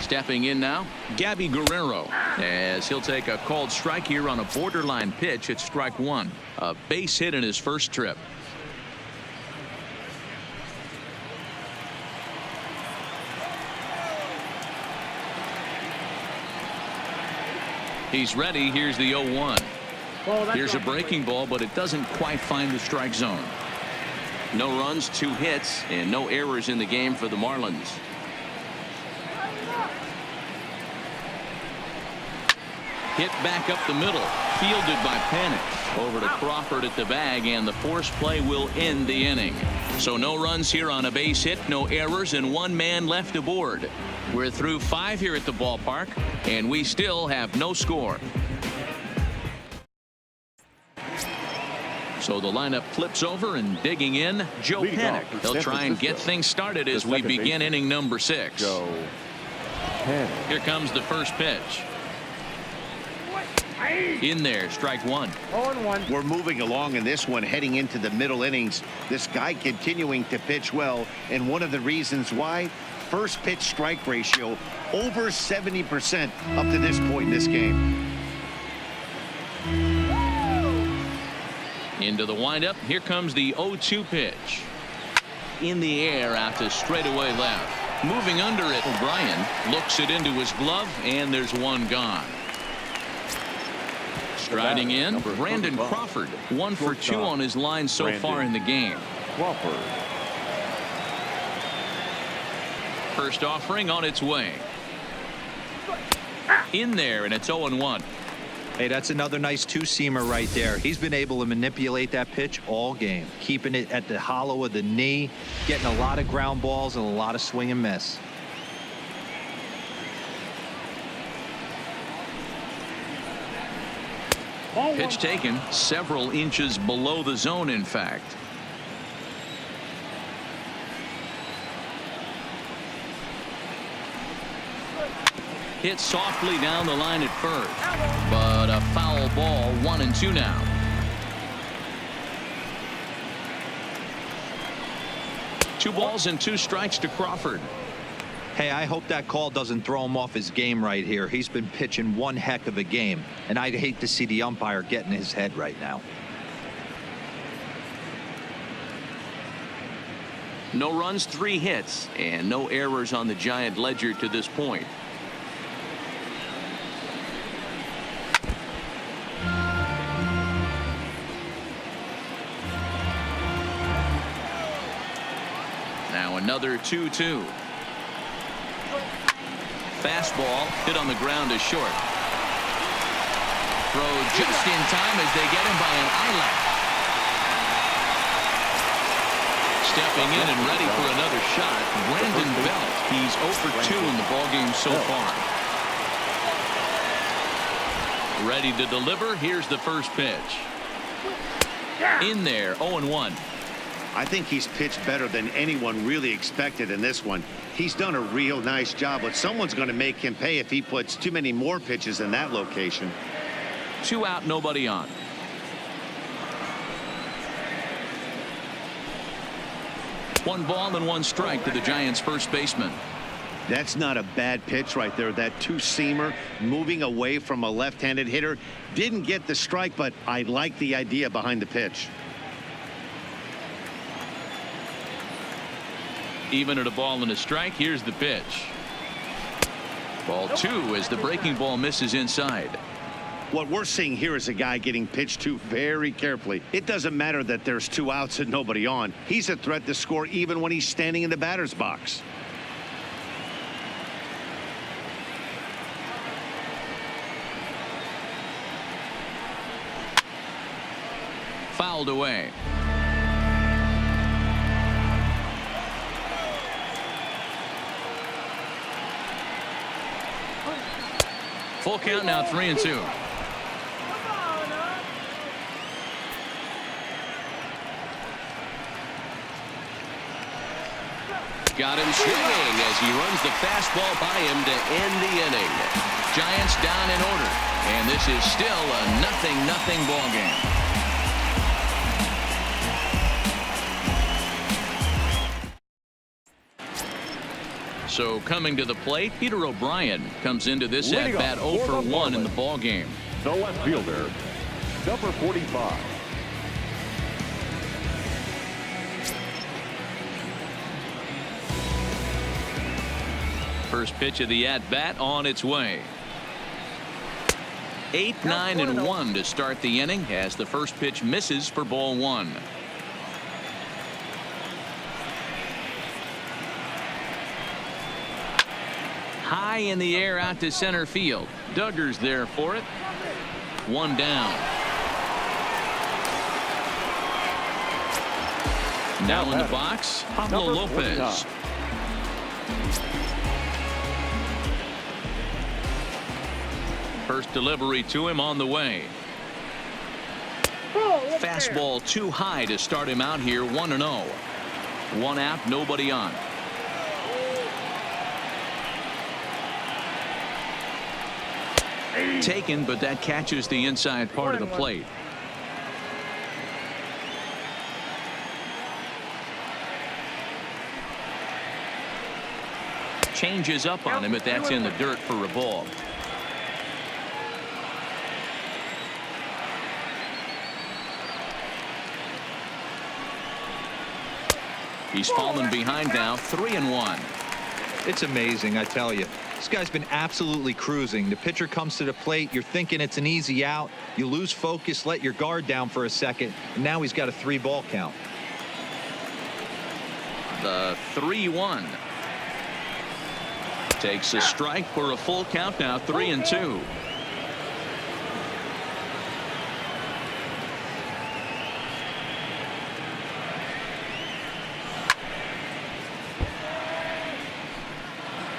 Speaker 1: Stepping in now, Gabby Guerrero, as he'll take a called strike here on a borderline pitch at strike 1. A base hit in his first trip. He's ready. Here's the 0-1. Here's a breaking ball, but it doesn't quite find the strike zone. No runs, 2 hits, and no errors in the game for the Marlins. Hit back up the middle, fielded by Panic. Over to Crawford at the bag, and the force play will end the inning. So no runs here on a base hit, no errors, and 1 man left aboard. We're through 5 here at the ballpark, and we still have no score. So the lineup flips over, and digging in, Joe
Speaker 3: Leading
Speaker 1: Panic.
Speaker 3: off for
Speaker 1: He'll
Speaker 3: San
Speaker 1: try and get
Speaker 3: Francisco,
Speaker 1: things started
Speaker 3: the
Speaker 1: as we
Speaker 3: second
Speaker 1: begin
Speaker 3: baseman,
Speaker 1: inning number 6.
Speaker 3: Joe Panic.
Speaker 1: Here comes the first pitch. In there, strike 1.
Speaker 2: We're moving along in this one, heading into the middle innings. This guy continuing to pitch well, and one of the reasons why, first pitch strike ratio over 70% up to this point in this game.
Speaker 1: Into the windup. Here comes the 0-2 pitch. In the air out to straightaway left. Moving under it, O'Brien looks it into his glove, and there's 1 gone. Striding in,
Speaker 3: Number
Speaker 1: Brandon
Speaker 3: 35.
Speaker 1: Crawford. 1 for 2 on his line so far in the game.
Speaker 3: Crawford.
Speaker 1: First offering on its way. In there, and it's 0-1.
Speaker 4: Hey, that's another nice 2-seamer right there. He's been able to manipulate that pitch all game, keeping it at the hollow of the knee, getting a lot of ground balls and a lot of swing and miss.
Speaker 1: Pitch taken several inches below the zone, in fact. Hit softly down the line at first, but a foul ball. 1-2 now. Two balls and 2 strikes to Crawford.
Speaker 4: Hey, I hope that call doesn't throw him off his game right here. He's been pitching one heck of a game, and I'd hate to see the umpire get in his head right now.
Speaker 1: No runs, 3 hits, and no errors on the Giant ledger to this point. Now another 2-2. Fastball hit on the ground is short. Throw just in time as they get him by an eyelash. Stepping in and ready for another shot, Brandon Belt. He's 0 for 2 in the ballgame so far. Ready to deliver. Here's the first pitch. In there, 0-1.
Speaker 2: I think he's pitched better than anyone really expected in this one. He's done a real nice job, but someone's going to make him pay if he puts too many more pitches in that location.
Speaker 1: 2 out, nobody on. One ball and 1 strike to the Giants' first baseman.
Speaker 2: That's not a bad pitch right there. That 2-seamer moving away from a left-handed hitter. Didn't get the strike, but I like the idea behind the pitch.
Speaker 1: Even at a ball and a strike. Here's the pitch. Ball 2 as the breaking ball misses inside.
Speaker 2: What we're seeing here is a guy getting pitched to very carefully. It doesn't matter that there's 2 outs and nobody on. He's a threat to score even when he's standing in the batter's box.
Speaker 1: Fouled away. Full count now, 3-2. Got him swinging as he runs the fastball by him to end the inning. Giants down in order, and this is still a 0-0 ball game. So coming to the plate, Peter O'Brien comes into this at bat 0 for 1 in the ball game.
Speaker 3: The left fielder, number 45.
Speaker 1: First pitch of the at bat on its way. 8, 9, and 1 to start the inning as the first pitch misses for ball 1. High in the air out to center field. Duggar's there for it. 1 down. Now in the box, Pablo Lopez. First delivery to him on the way. Fastball too high to start him out here. 1-0. 1 out, nobody on. Taken, but that catches the inside part of the plate. Changes up on him, but that's in the dirt for a ball. He's fallen behind now, 3-1.
Speaker 4: It's amazing, I tell you. This guy's been absolutely cruising. The pitcher comes to the plate. You're thinking it's an easy out. You lose focus, let your guard down for a second, and now he's got a 3-ball count.
Speaker 1: The 3-1. Takes a strike for a full count now, 3-2.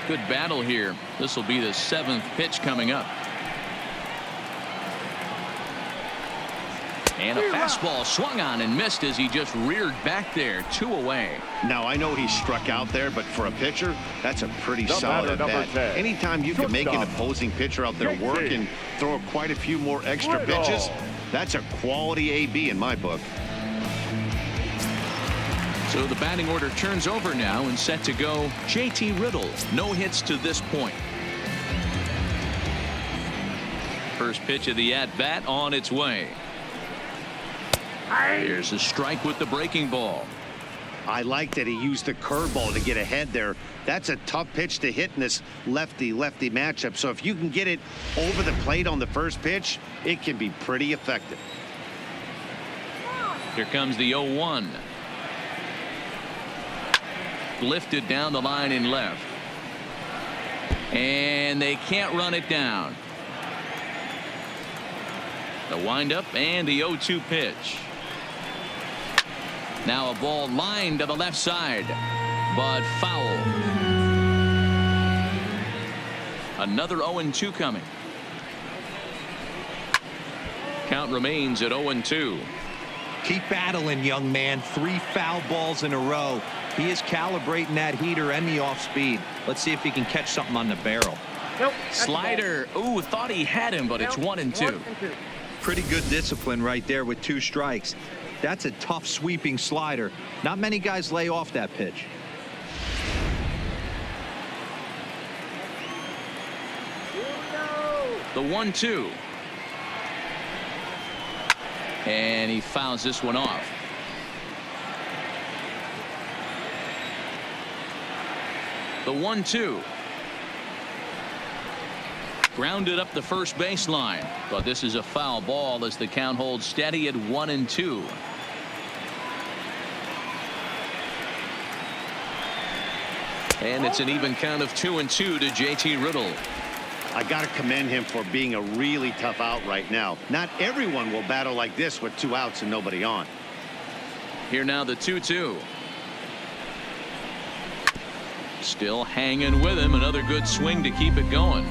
Speaker 1: Good battle here. This will be the 7th pitch coming up. And a fastball swung on and missed as he just reared back there. 2 away.
Speaker 2: Now, I know he struck out there, but for a pitcher, that's a pretty solid bat. Anytime you can make an opposing pitcher out there work and throw quite a few more extra pitches, that's a quality AB in my book.
Speaker 1: So the batting order turns over now and set to go JT Riddle. No hits to this point. First pitch of the at bat on its way. Here's a strike with the breaking ball.
Speaker 2: I like that he used the curveball to get ahead there. That's a tough pitch to hit in this lefty-lefty matchup. So if you can get it over the plate on the first pitch, it can be pretty effective.
Speaker 1: Here comes the 0-1. Lifted down the line in left. And they can't run it down. The windup and the 0-2 pitch. Now a ball lined to the left side, but foul. Another 0-2 coming. Count remains at 0-2.
Speaker 4: Keep battling, young man. 3 foul balls in a row. He is calibrating that heater and the off speed. Let's see if he can catch something on the barrel.
Speaker 1: Slider. Ooh, thought he had him, but it's 1-2.
Speaker 4: Pretty good discipline right there with 2 strikes. That's a tough sweeping slider. Not many guys lay off that pitch.
Speaker 1: The 1-2. And he fouls this one off. The 1-2. Grounded up the first baseline, but this is a foul ball as the count holds steady at 1-2. And it's an even count of 2-2 to JT Riddle.
Speaker 2: I got to commend him for being a really tough out right now. Not everyone will battle like this with 2 outs and nobody on.
Speaker 1: Here now the 2-2. Still hanging with him. Another good swing to keep it going.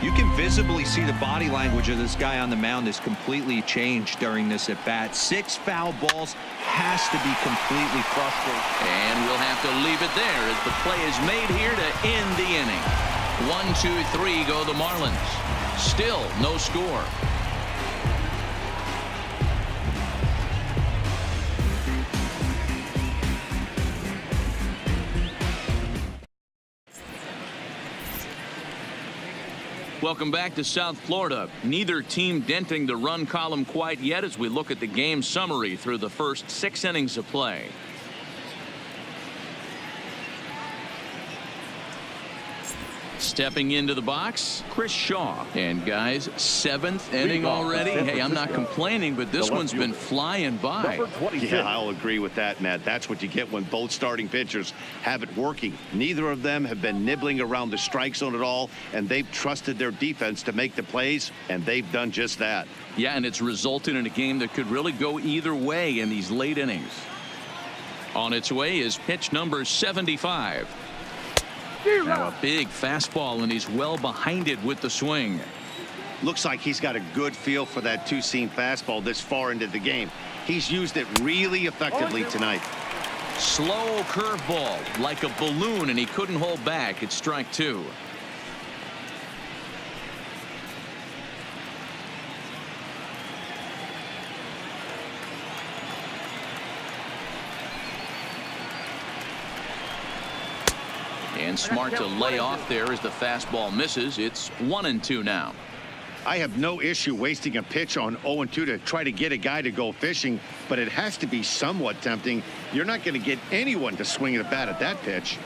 Speaker 4: You can visibly see the body language of this guy on the mound is completely changed during this at bat. 6 foul balls has to be completely frustrating.
Speaker 1: And we'll have to leave it there as the play is made here to end the inning. 1-2-3 go the Marlins. Still no score. Welcome back to South Florida. Neither team denting the run column quite yet as we look at the game summary through the first 6 innings of play. Stepping into the box, Chris Shaw. And guys, 7th inning already. Hey, I'm not complaining, but this one's been flying by.
Speaker 2: Yeah, I'll agree with that, Matt. That's what you get when both starting pitchers have it working. Neither of them have been nibbling around the strike zone at all, and they've trusted their defense to make the plays, and they've done just that.
Speaker 1: Yeah, and it's resulted in a game that could really go either way in these late innings. On its way is pitch number 75. Now a big fastball, and he's well behind it with the swing.
Speaker 2: Looks like he's got a good feel for that 2-seam fastball this far into the game. He's used it really effectively tonight.
Speaker 1: Slow curveball like a balloon, and he couldn't hold back. It's strike 2. And smart to lay off there as the fastball misses. It's 1-2 now.
Speaker 2: I have no issue wasting a pitch on 0-2 to try to get a guy to go fishing, but it has to be somewhat tempting. You're not going to get anyone to swing the bat at that pitch.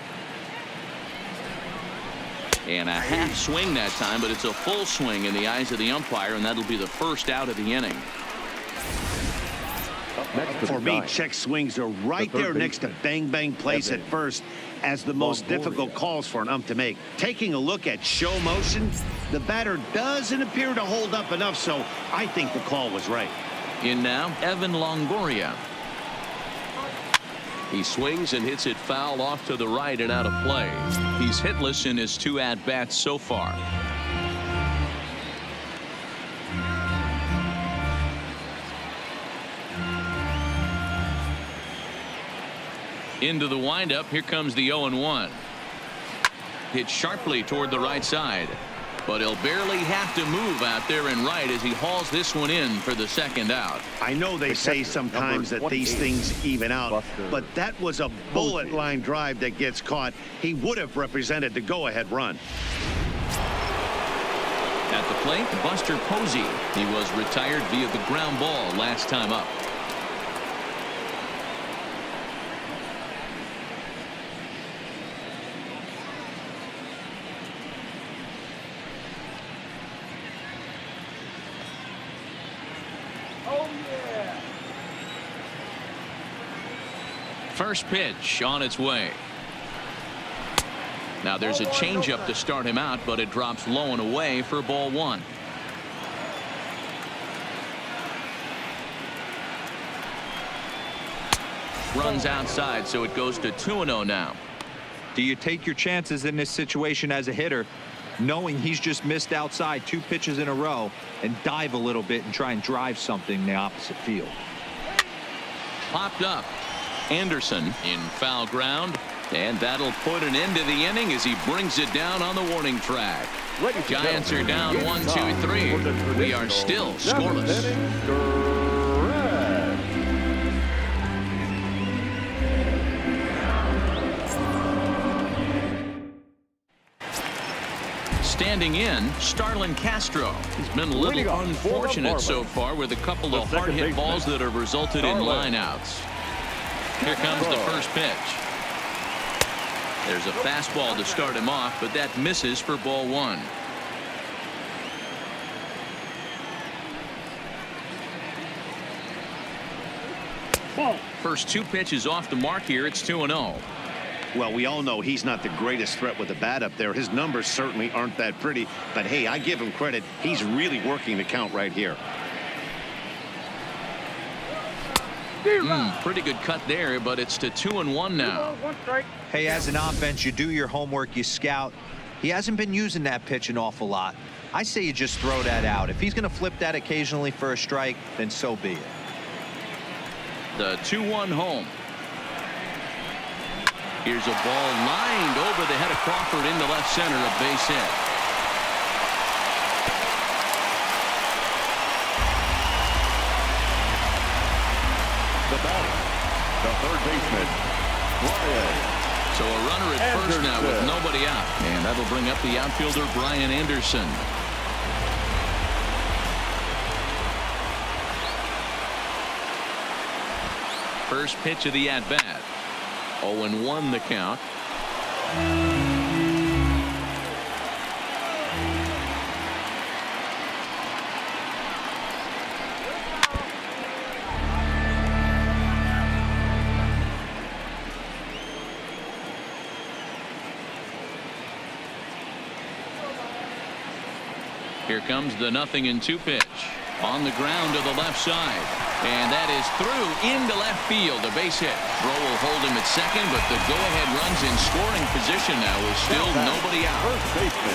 Speaker 1: And a half swing that time, but it's a full swing in the eyes of the umpire, and that'll be the first out of the inning.
Speaker 2: For me, check swings are right there next to bang bang plays at first as the most difficult calls for an ump to make. Taking a look at show motion, the batter doesn't appear to hold up enough, so I think the call was right.
Speaker 1: In now, Evan Longoria. He swings and hits it foul off to the right and out of play. He's hitless in his 2 at-bats so far. Into the windup. Here comes the 0-1. Hit sharply toward the right side, but he'll barely have to move out there and right as he hauls this one in for the second out.
Speaker 2: I know they say sometimes that these things even out, but that was a bullet line drive that gets caught. He would have represented the go-ahead run.
Speaker 1: At the plate, Buster Posey. He was retired via the ground ball last time up. First pitch on its way. Now there's a changeup to start him out, but it drops low and away for ball 1. Runs outside, so it goes to 2-0 now.
Speaker 4: Do you take your chances in this situation as a hitter, knowing he's just missed outside 2 pitches in a row, and dive a little bit and try and drive something in the opposite field?
Speaker 1: Popped up. Anderson in foul ground, and that'll put an end to the inning as he brings it down on the warning track. Giants are down 1-2-3. We are still scoreless. Standing in, Starlin Castro. He's been a little unfortunate so far with a couple of hard-hit balls that have resulted in lineouts. Here comes the first pitch. There's a fastball to start him off, but that misses for ball 1. First 2 pitches off the mark here. It's 2-0.
Speaker 2: Well, we all know he's not the greatest threat with the bat up there. His numbers certainly aren't that pretty. But, hey, I give him credit. He's really working the count right here.
Speaker 1: Pretty good cut there, but it's to 2-1 now.
Speaker 4: Hey, as an offense, you do your homework, you scout. He hasn't been using that pitch an awful lot. I say you just throw that out. If he's going to flip that occasionally for a strike, then so be it.
Speaker 1: The 2-1 home. Here's a ball lined over the head of Crawford into left center, a base hit.
Speaker 3: The batter, the third baseman, Brian.
Speaker 1: So a runner at first now with nobody out. And that'll bring up the outfielder, Brian Anderson. First pitch of the at-bat. 0-1 the count. Here comes the 0-2 pitch. On the ground to the left side. And that is through into left field. A base hit. Throw will hold him at second, but the go-ahead runs in scoring position now with still nobody out.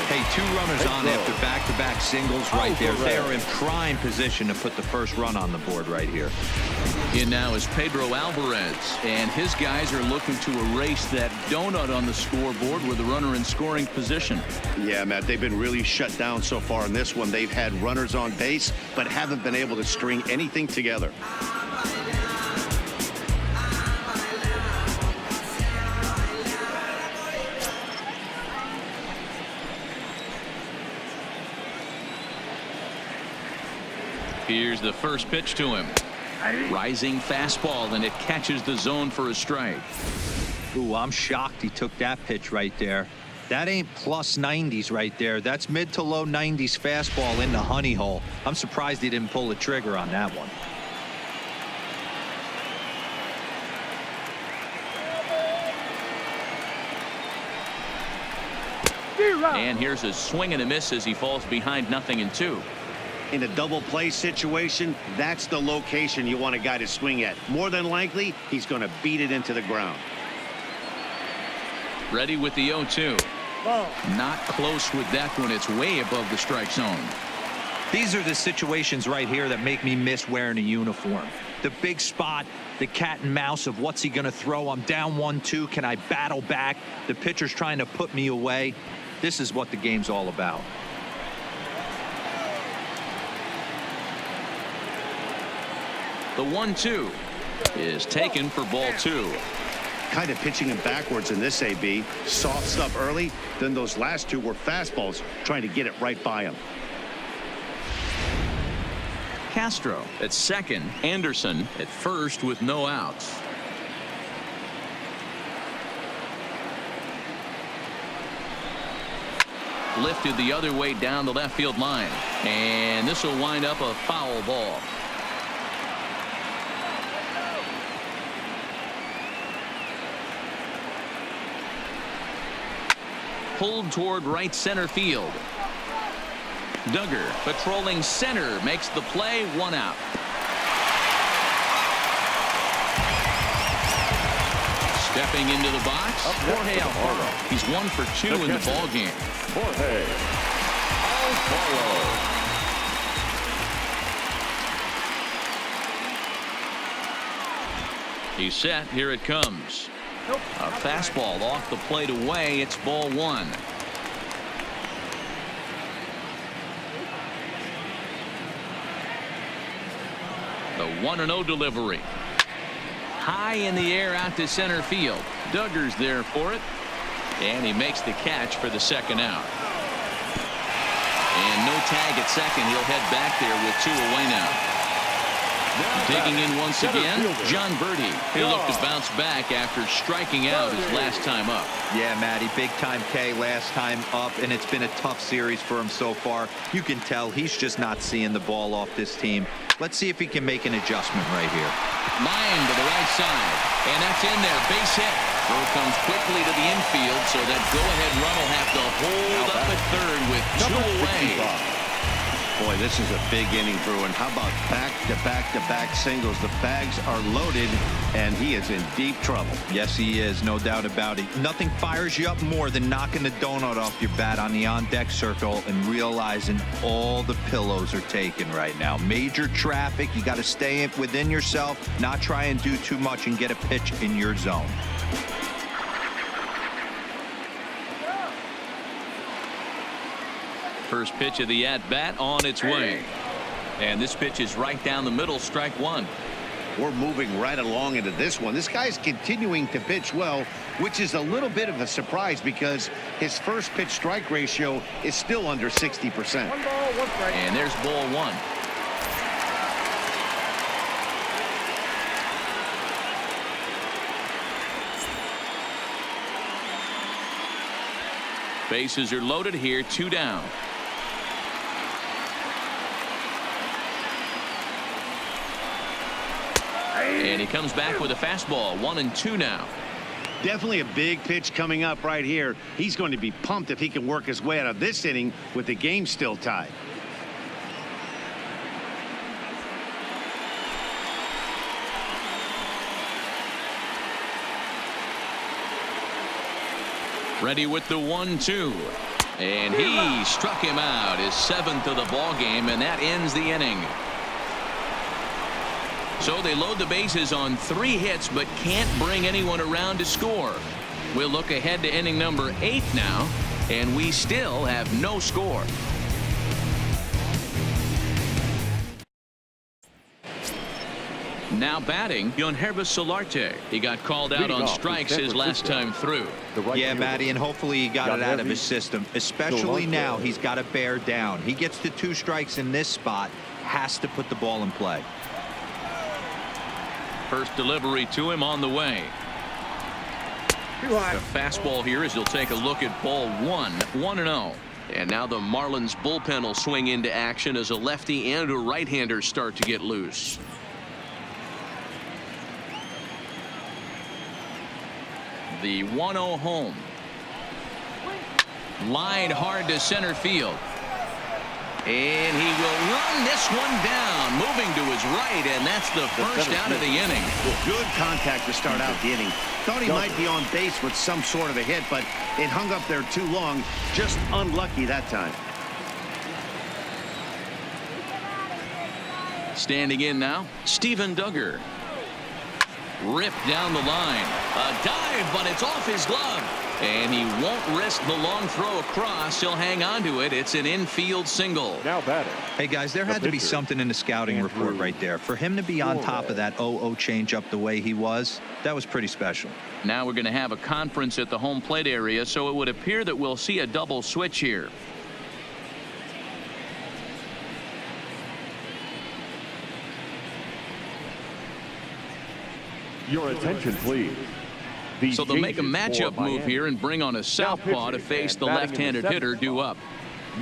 Speaker 4: Hey, 2 runners on after back-to-back singles right there. They are in prime position to put the first run on the board right here.
Speaker 1: In now is Pedro Alvarez, and his guys are looking to erase that donut on the scoreboard with a runner in scoring position.
Speaker 2: Yeah, Matt, they've been really shut down so far in this one. They've had runners on base, but haven't been able to string anything together.
Speaker 1: Here's the first pitch to him. Rising fastball, and it catches the zone for a strike.
Speaker 4: Ooh, I'm shocked he took that pitch right there. That ain't plus 90s right there. That's mid to low 90s fastball in the honey hole. I'm surprised he didn't pull the trigger on that one.
Speaker 1: And here's a swing and a miss as he falls behind 0-2.
Speaker 2: In a double play situation, that's the location you want a guy to swing at. More than likely, he's going to beat it into the ground.
Speaker 1: Ready with the 0-2. Not close with that one. It's way above the strike zone.
Speaker 4: These are the situations right here that make me miss wearing a uniform. The big spot, the cat and mouse of what's he going to throw. I'm down 1-2. Can I battle back? The pitcher's trying to put me away. This is what the game's all about.
Speaker 1: The 1-2 is taken for ball 2.
Speaker 2: Kind of pitching him backwards in this AB. Soft stuff early, then those last 2 were fastballs, trying to get it right by him.
Speaker 1: Castro at second, Anderson at first with no outs. Lifted the other way down the left field line, and this will wind up a foul ball. Pulled toward right center field. Duggar patrolling center makes the play. 1 out. Stepping into the box, Jorge Alfaro. He's 1 for 2 in the ball game.
Speaker 3: Jorge Alfaro.
Speaker 1: He's set. Here it comes. A fastball off the plate away. It's ball 1. The 1-0 delivery. High in the air out to center field. Duggar's there for it. And he makes the catch for the second out. And no tag at second. He'll head back there with 2 away now. Digging in once again, John Birdie. He'll look to bounce back after striking out his last time up.
Speaker 4: Yeah, Matty, big time K last time up, and it's been a tough series for him so far. You can tell he's just not seeing the ball off this team. Let's see if he can make an adjustment right here.
Speaker 1: Line to the right side, and that's in there. Base hit. Throw comes quickly to the infield, so that go-ahead run will have to hold up at third with two away.
Speaker 2: Boy, this is a big inning, Bruin. How about back-to-back-to-back singles? The bags are loaded, and he is in deep trouble.
Speaker 4: Yes, he is. No doubt about it. Nothing fires you up more than knocking the donut off your bat on the on-deck circle and realizing all the pillows are taken right now. Major traffic. You got to stay within yourself, not try and do too much and get a pitch in your zone.
Speaker 1: First pitch of the at-bat on its way. And this pitch is right down the middle, strike one.
Speaker 2: We're moving right along into this one. This guy's continuing to pitch well, which is a little bit of a surprise because his first pitch strike ratio is still under 60%.
Speaker 3: 1 ball, 1 strike.
Speaker 1: And there's ball one. Bases are loaded here, 2 down. And he comes back with a fastball, 1-2 now.
Speaker 2: Definitely a big pitch coming up right here. He's going to be pumped if he can work his way out of this inning with the game still tied.
Speaker 1: Ready with the 1-2. And he struck him out, his 7th of the ball game, and that ends the inning. So they load the bases on 3 hits, but can't bring anyone around to score. We'll look ahead to inning number 8 now, and we still have no score. Now batting, Yonherba Solarte. He got called out on strikes his last time through.
Speaker 4: Yeah, Matty, and hopefully he got it out of his system. Especially now, he's got to bear down. He gets to 2 strikes in this spot, has to put the ball in play.
Speaker 1: First delivery to him on the way. The fastball here as he'll take a look at ball 1, 1-0. And now the Marlins bullpen will swing into action as a lefty and a right-hander start to get loose. The 1-0 home. Line hard to center field. And he will run this one down, moving to his right, and that's the first out of the inning.
Speaker 2: Good contact to start out the inning. Thought he might be on base with some sort of a hit, but it hung up there too long. Just unlucky that time.
Speaker 1: Standing in now, Steven Duggar. Ripped down the line. A dive, but it's off his glove. And he won't risk the long throw across. He'll hang on to it. It's an infield single.
Speaker 3: Now batting.
Speaker 4: Hey, guys, there had to be something in the scouting report right there. For him to be on top of that 0-0 changeup the way he was, that was pretty special.
Speaker 1: Now we're going to have a conference at the home plate area, so it would appear that we'll see a double switch here.
Speaker 3: Your attention, please.
Speaker 1: So they'll make a matchup move here and bring on a southpaw to face the left-handed hitter due up.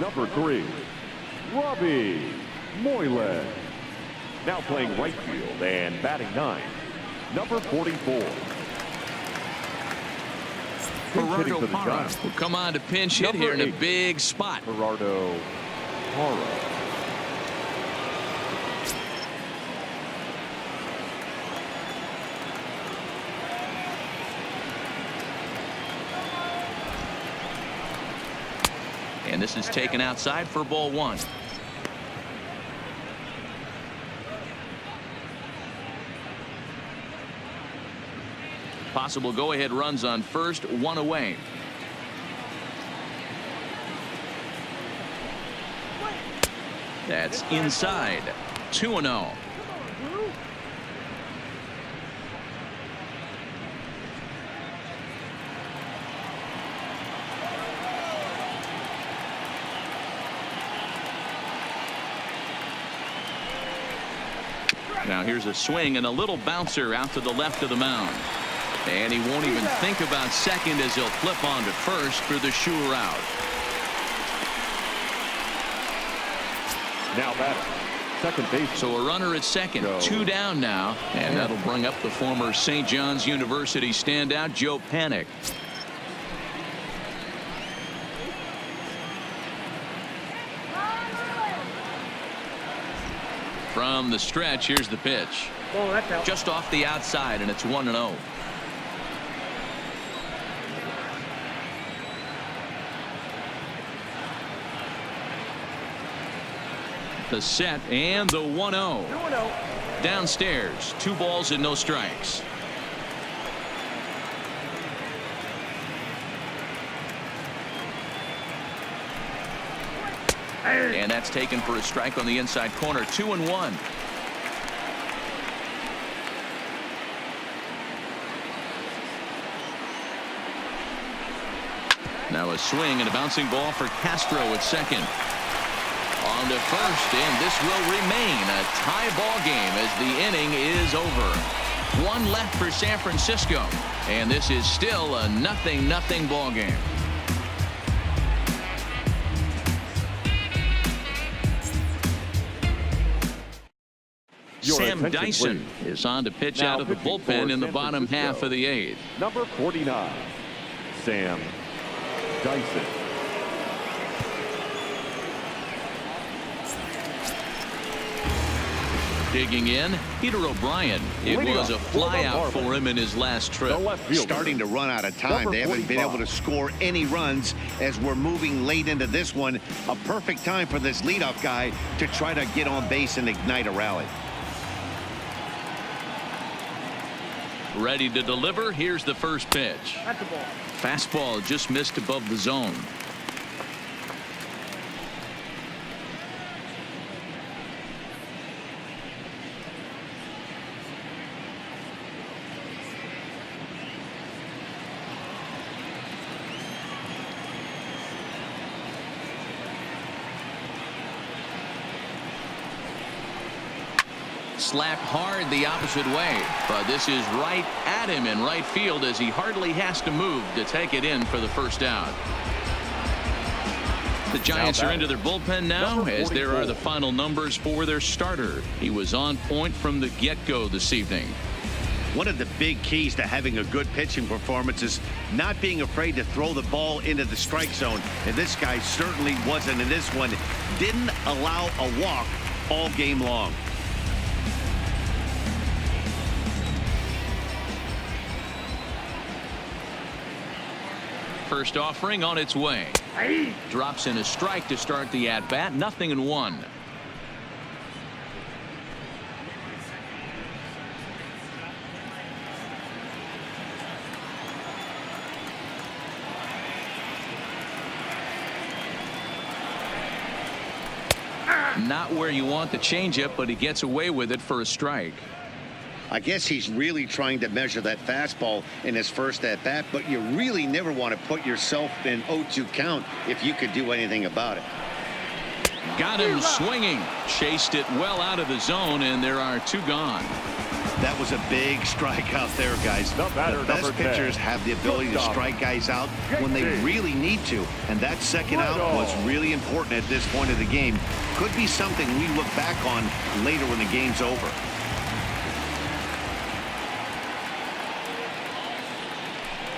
Speaker 3: Number 3, Robbie Moylan. Now playing right field and batting 9, number 44.
Speaker 1: Gerardo Parra will come on to pinch hit here in a big spot.
Speaker 3: Gerardo Parra.
Speaker 1: And this is taken outside for ball 1. Possible go-ahead runs on first, 1 away. That's inside, 2-0. Now here's a swing and a little bouncer out to the left of the mound. And he won't even think about second as he'll flip on to first for the sure out.
Speaker 3: Now batter, second base.
Speaker 1: So a runner at second,
Speaker 3: Go.
Speaker 1: 2 down now, and that'll bring up the former St. John's University standout Joe Panik. From the stretch, here's the pitch. Just off the outside, and it's 1-0. The set and the 1-0. Downstairs, 2 balls and no strikes. And that's taken for a strike on the inside corner. 2-1. Now a swing and a bouncing ball for Castro at second. On to first, and this will remain a tie ball game as the inning is over. 1 left for San Francisco, and this is still a 0-0 ball game.
Speaker 3: Your
Speaker 1: Sam
Speaker 3: attention,
Speaker 1: Dyson
Speaker 3: please.
Speaker 1: is on to pitch
Speaker 3: Now
Speaker 1: out of the
Speaker 3: pitching
Speaker 1: bullpen
Speaker 3: for
Speaker 1: in the
Speaker 3: San
Speaker 1: bottom
Speaker 3: Francisco,
Speaker 1: half of the 8th.
Speaker 3: Number 49, Sam Dyson.
Speaker 1: Digging in, Peter O'Brien. It
Speaker 3: Leading
Speaker 1: was a
Speaker 3: off for the
Speaker 1: flyout for
Speaker 3: Marlins.
Speaker 1: him in his last
Speaker 3: The
Speaker 1: trip.
Speaker 3: left fielder.
Speaker 2: Starting to run out of time.
Speaker 3: Number
Speaker 2: They haven't been
Speaker 3: 45.
Speaker 2: able to score any runs as we're moving late into this one. A perfect time for this leadoff guy to try to get on base and ignite a rally.
Speaker 1: Ready to deliver. Here's the first pitch. Fastball just missed above the zone. Slapped hard the opposite way, but this is right at him in right field as he hardly has to move to take it in for the first out. The Giants are into their bullpen now as there are the final numbers for their starter. He was on point from the get-go this evening.
Speaker 2: One of the big keys to having a good pitching performance is not being afraid to throw the ball into the strike zone. And this guy certainly wasn't in this one. Didn't allow a walk all game long.
Speaker 1: First offering on its way. Drops in a strike to start the at-bat. 0-1. Not where you want the changeup, but he gets away with it for a strike.
Speaker 2: I guess he's really trying to measure that fastball in his first at-bat, but you really never want to put yourself in 0-2 count if you could do anything about it.
Speaker 1: Got him swinging. Chased it well out of the zone, and there are 2 gone.
Speaker 2: That was a big strike out there, guys.
Speaker 3: The batter,
Speaker 2: best
Speaker 3: number
Speaker 2: pitchers
Speaker 3: 10.
Speaker 2: have the ability to strike guys out when they really need to, and that second out was really important at this point of the game. Could be something we look back on later when the game's over.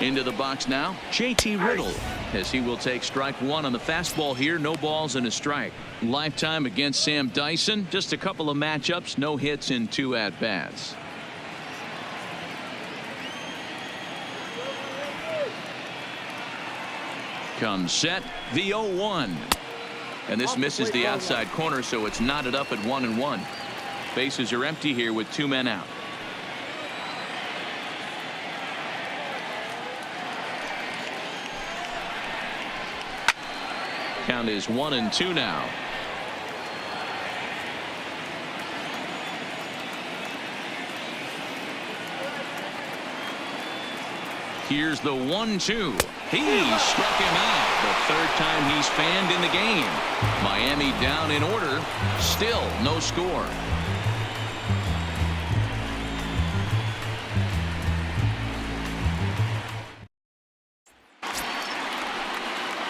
Speaker 1: Into the box now, JT Riddle, as he will take strike 1 on the fastball here. No balls and a strike. Lifetime against Sam Dyson. Just a couple of matchups, no hits in 2 at-bats. Comes set, the 0-1. And this misses the outside corner, so it's knotted up at 1-1. Bases are empty here with 2 men out. Count is 1-2 now. Here's the 1-2. He struck him out. The 3rd time he's fanned in the game. Miami down in order. Still no score.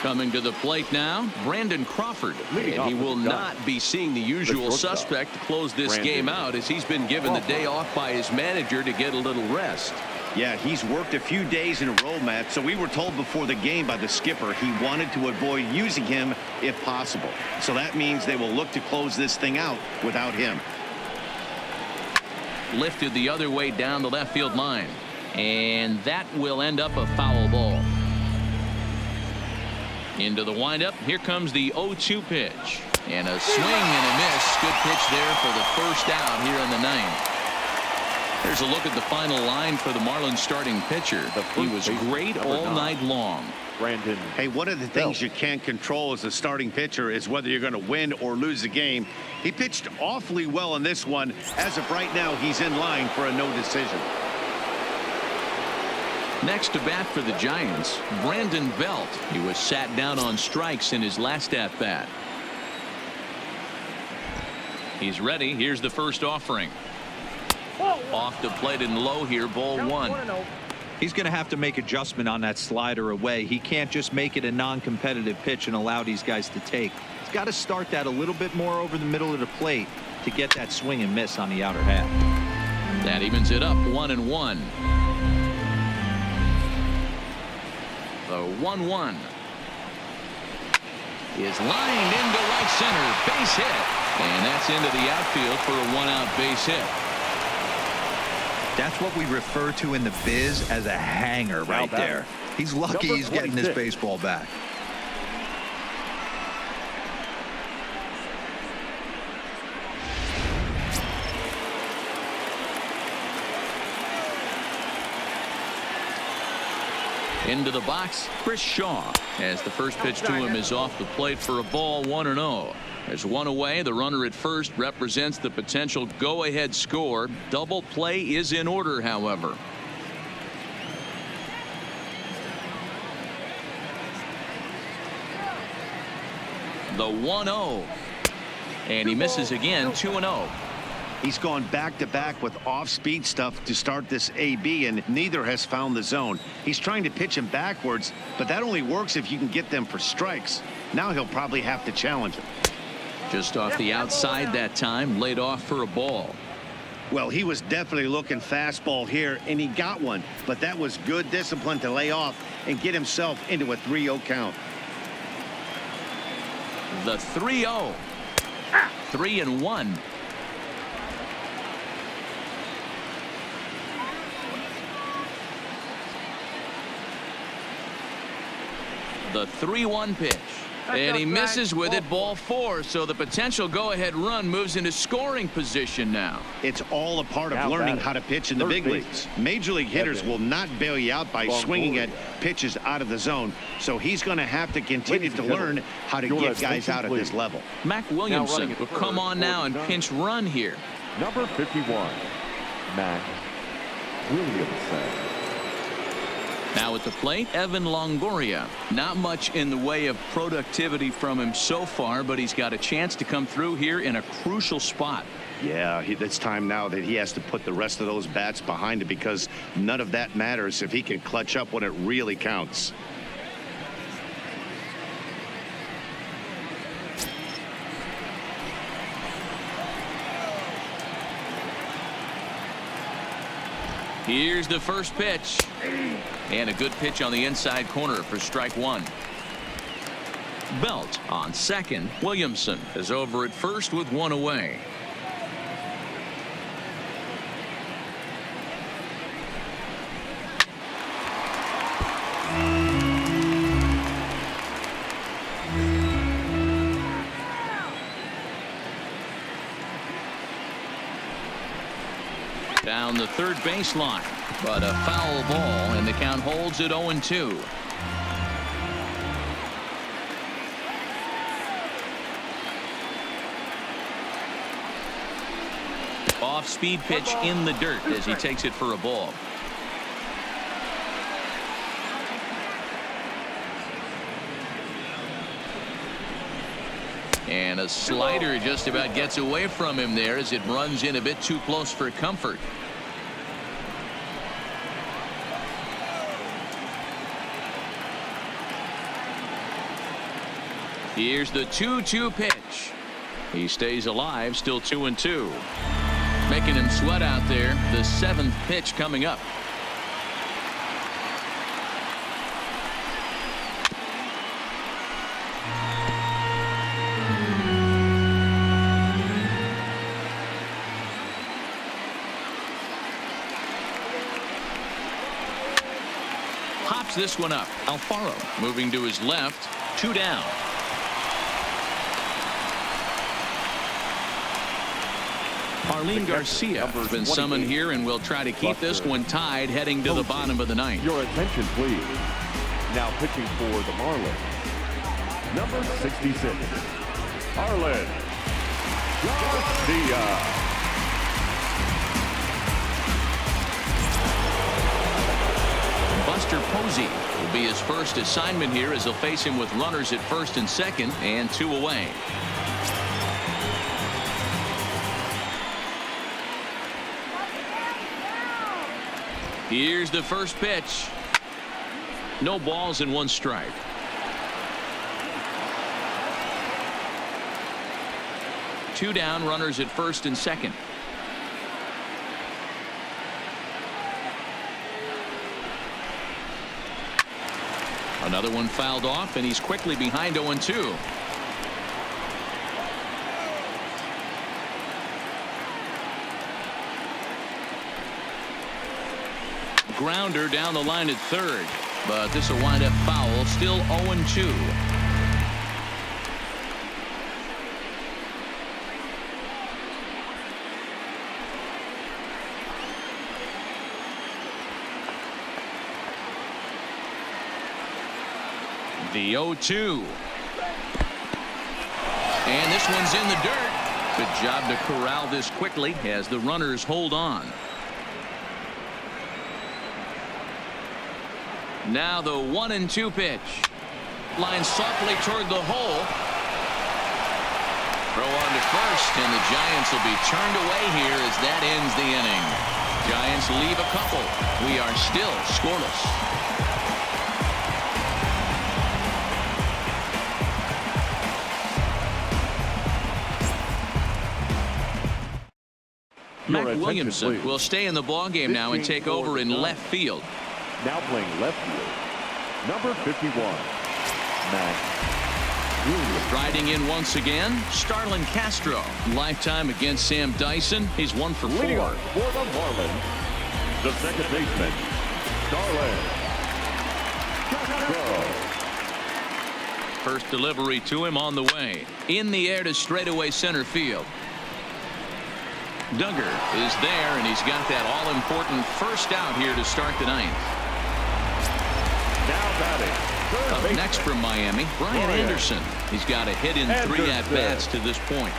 Speaker 1: Coming to the plate now, Brandon Crawford. And he will not be seeing the usual suspect to close this game out, as he's been given the day off by his manager to get a little rest.
Speaker 2: Yeah, he's worked a few days in a row, Matt, so we were told before the game by the skipper he wanted to avoid using him if possible. So that means they will look to close this thing out without him.
Speaker 1: Lifted the other way down the left field line, and that will end up a foul ball. Into the windup, here comes the 0-2 pitch, and a swing and a miss. Good pitch there for the first out here in the ninth. Here's a look at the final line for the Marlins starting pitcher. He was great all night long.
Speaker 3: Brandon.
Speaker 2: Hey, one of the things you can't control as a starting pitcher is whether you're going to win or lose the game. He pitched awfully well in this one. As of right now, he's in line for a no decision.
Speaker 1: Next to bat for the Giants, Brandon Belt. He was sat down on strikes in his last at bat. He's ready. Here's the first offering. Off the plate and low here, ball one.
Speaker 4: He's going to have to make adjustment on that slider away. He can't just make it a non-competitive pitch and allow these guys to take. He's got to start that a little bit more over the middle of the plate to get that swing and miss on the outer half.
Speaker 1: That evens it up, 1-1. The 1-1 is lined into right center, base hit, and that's into the outfield for a one-out base hit.
Speaker 4: That's what we refer to in the biz as a hanger right there. He's lucky he's getting this baseball back.
Speaker 1: Into the box, Chris Shaw, as the first pitch to him is off the plate for a ball, 1-0. There's one away. The runner at first represents the potential go-ahead score. Double play is in order, however. The 1-0. And he misses again, 2-0.
Speaker 2: He's gone back-to-back with off-speed stuff to start this AB, and neither has found the zone. He's trying to pitch him backwards, but that only works if you can get them for strikes. Now he'll probably have to challenge him.
Speaker 1: Just off the outside that time, laid off for a ball.
Speaker 2: Well, he was definitely looking fastball here, and he got one, but that was good discipline to lay off and get himself into a 3-0 count.
Speaker 1: The 3-0. 3-1. The 3-1 pitch. And he misses with it, ball 4. So the potential go-ahead run moves into scoring position now.
Speaker 2: It's all a part of learning how to pitch in the big leagues. Major league hitters will not bail you out by swinging at pitches out of the zone. So he's going to have to continue to learn how to get guys out at this level.
Speaker 1: Mac Williamson will come on now and pinch run here.
Speaker 3: Number 51, Mac Williamson.
Speaker 1: Now at the plate, Evan Longoria. Not much in the way of productivity from him so far, but he's got a chance to come through here in a crucial spot.
Speaker 2: Yeah, it's time now that he has to put the rest of those bats behind it, because none of that matters if he can clutch up when it really counts.
Speaker 1: Here's the first pitch. And a good pitch on the inside corner for strike one. Belt on second. Williamson is over at first with one away. Down the third baseline, but a foul ball, and the count holds at 0-2. Off-speed pitch in the dirt as he takes it for a ball. And a slider just about gets away from him there as it runs in a bit too close for comfort. Here's the 2-2 pitch. He stays alive, still 2-2. Making him sweat out there. The 7th pitch coming up. Pops this one up. Alfaro moving to his left. 2 down. Arlene Garcia has been summoned here and will try to keep this one tied heading to the bottom of the 9th.
Speaker 3: Your attention, please. Now pitching for the Marlins. Number 66, Arlen Garcia.
Speaker 1: Buster Posey will be his first assignment here as he'll face him with runners at first and second and 2 away. Here's the first pitch. No balls and 1 strike. Two down, runners at first and second. Another one fouled off, and he's quickly behind 0-2. Grounder down the line at third, but this will wind up foul. Still 0-2. The 0-2. And this one's in the dirt. Good job to corral this quickly as the runners hold on. Now the 1-2 pitch. Line softly toward the hole. Throw on to first, and the Giants will be turned away here as that ends the inning. Giants leave a couple. We are still scoreless. Mac Williamson will stay in the ballgame now and take over in left field.
Speaker 3: Now playing left field, number 51, Mac Williamson.
Speaker 1: Riding in once again, Starlin Castro. Lifetime against Sam Dyson. He's 1 for 4.
Speaker 3: Leading off for the Marlins, the second baseman, Starlin Castro.
Speaker 1: First delivery to him on the way. In the air to straightaway center field. Duggar is there, and he's got that all-important first out here to start the 9th.
Speaker 3: Now batting,
Speaker 1: Up next from Miami, Brian Anderson. He's got a hit in 3 at-bats to this point.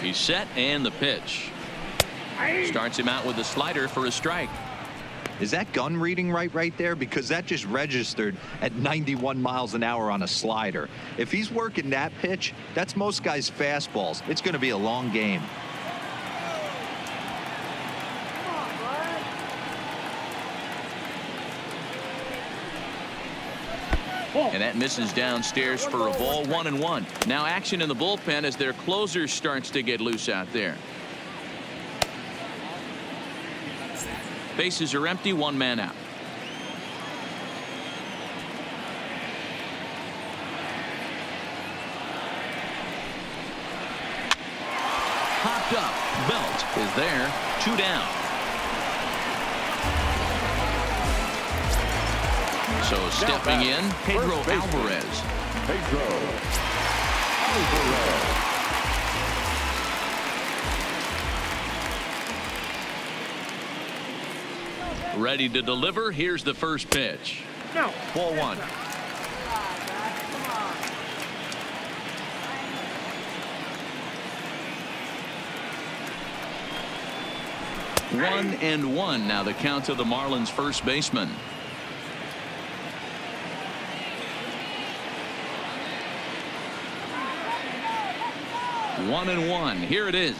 Speaker 1: He's set, and the pitch. Starts him out with a slider for a strike.
Speaker 4: Is that gun reading right there? Because that just registered at 91 miles an hour on a slider. If he's working that pitch, that's most guys' fastballs. It's going to be a long game.
Speaker 1: And that misses downstairs for a ball. 1-1. Now action in the bullpen as their closer starts to get loose out there. Bases are empty, 1 man out. Popped up. Belt is there. 2 down. So stepping in, Pedro Alvarez.
Speaker 3: Pedro Alvarez.
Speaker 1: Ready to deliver. Here's the first pitch.
Speaker 3: No.
Speaker 1: Ball 1. One and 1 now the count to the Marlins first baseman. One and 1. Here it is.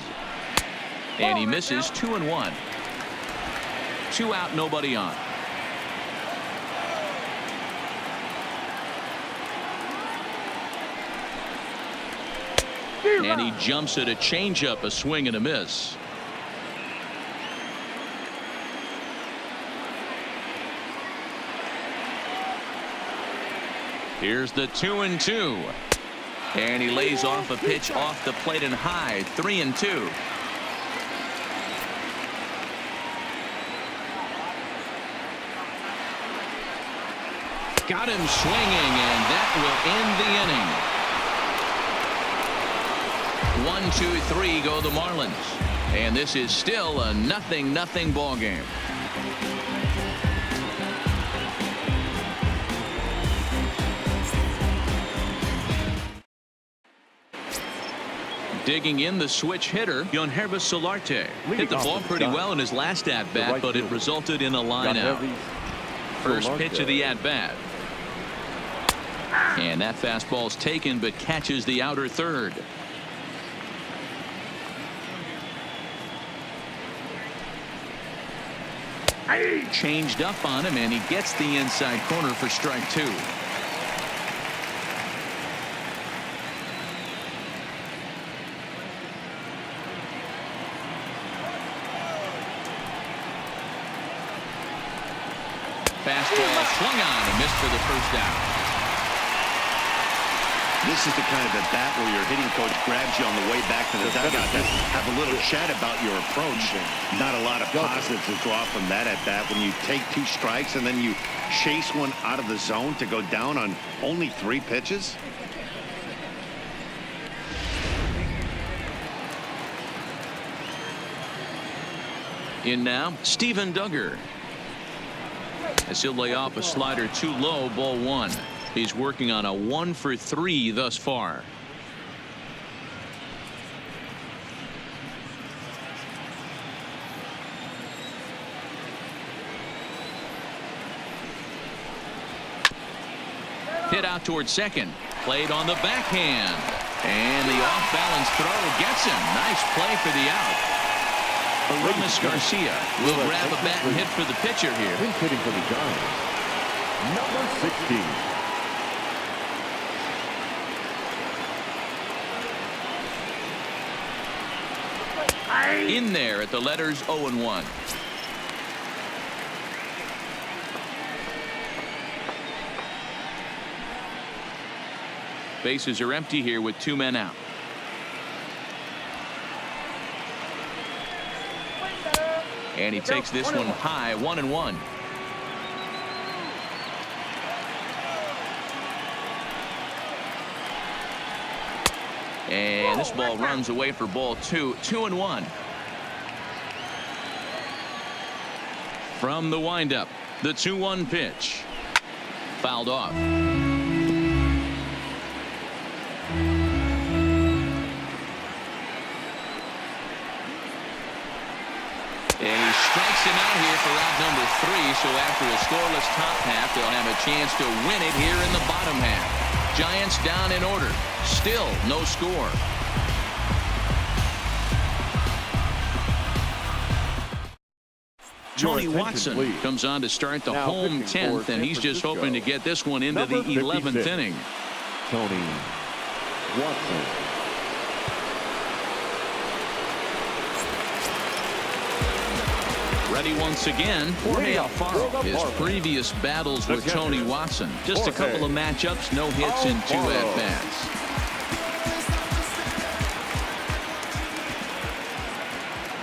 Speaker 1: And he misses. 2-1. 2 out, nobody on. And he jumps at a changeup, a swing and a miss. Here's the 2-2. And he lays off a pitch off the plate and high. 3-2. Got him swinging, and that will end the inning. 1-2-3 go the Marlins. And this is still a 0-0 ball game. Digging in, the switch hitter, Yonhervis Solarte. Hit the ball pretty well in his last at-bat, but it resulted in a line out. First pitch of the at-bat. And that fastball's taken, but catches the outer third. Changed up on him, and he gets the inside corner for strike 2. Fastball swung on and missed for the first down.
Speaker 2: This is the kind of at bat where your hitting coach grabs you on the way back to the dugout to have a little chat about your approach. Not a lot of positives to draw from that at bat when you take 2 strikes and then you chase one out of the zone to go down on only 3 pitches.
Speaker 1: In now, Steven Duggar. As he'll lay off a slider too low, ball 1. He's working on a 1 for 3 thus far. Hit out towards second. Played on the backhand. And the off-balance throw gets him. Nice play for the out. Aramis Garcia will grab a bat and hit for the pitcher here.
Speaker 3: Hitting for the Giants, number 16.
Speaker 1: In there at the letters 0-1. Bases are empty here with 2 men out. And he takes this one high, 1-1. And this ball runs away for ball 2, 2-1. From the windup, the 2-1 pitch. Fouled off. Strikes him out here for out number 3. So after a scoreless top half, they'll have a chance to win it here in the bottom half. Giants down in order. Still no score. Tony Watson comes on to start the home 10th, and he's just hoping to get this one into the 11th inning.
Speaker 3: Tony Watson.
Speaker 1: Ready once again, Jorge Alfaro. His previous battles with Tony Watson. Just a couple of matchups, no hits in 2 at-bats.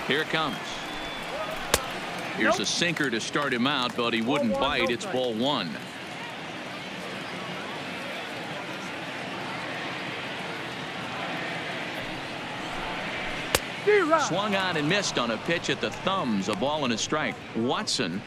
Speaker 1: Here it comes. Here's a sinker to start him out, but he wouldn't bite. It's ball 1. Swung on and missed on a pitch at the thumbs. A ball and a strike. Watson,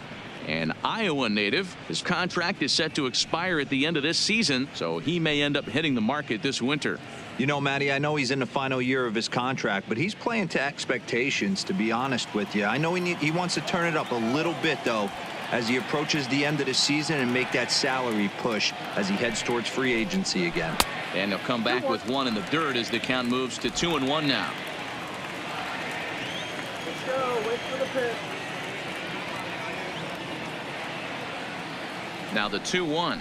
Speaker 1: an Iowa native. His contract is set to expire at the end of this season, so he may end up hitting the market this winter.
Speaker 4: You know, Matty, I know he's in the final year of his contract, but he's playing to expectations, to be honest with you. I know he wants to turn it up a little bit, though, as he approaches the end of the season and make that salary push as he heads towards free agency again.
Speaker 1: And he'll come back with 1 in the dirt as the count moves to 2-1 now.
Speaker 6: Wait for the pitch.
Speaker 1: Now the 2-1.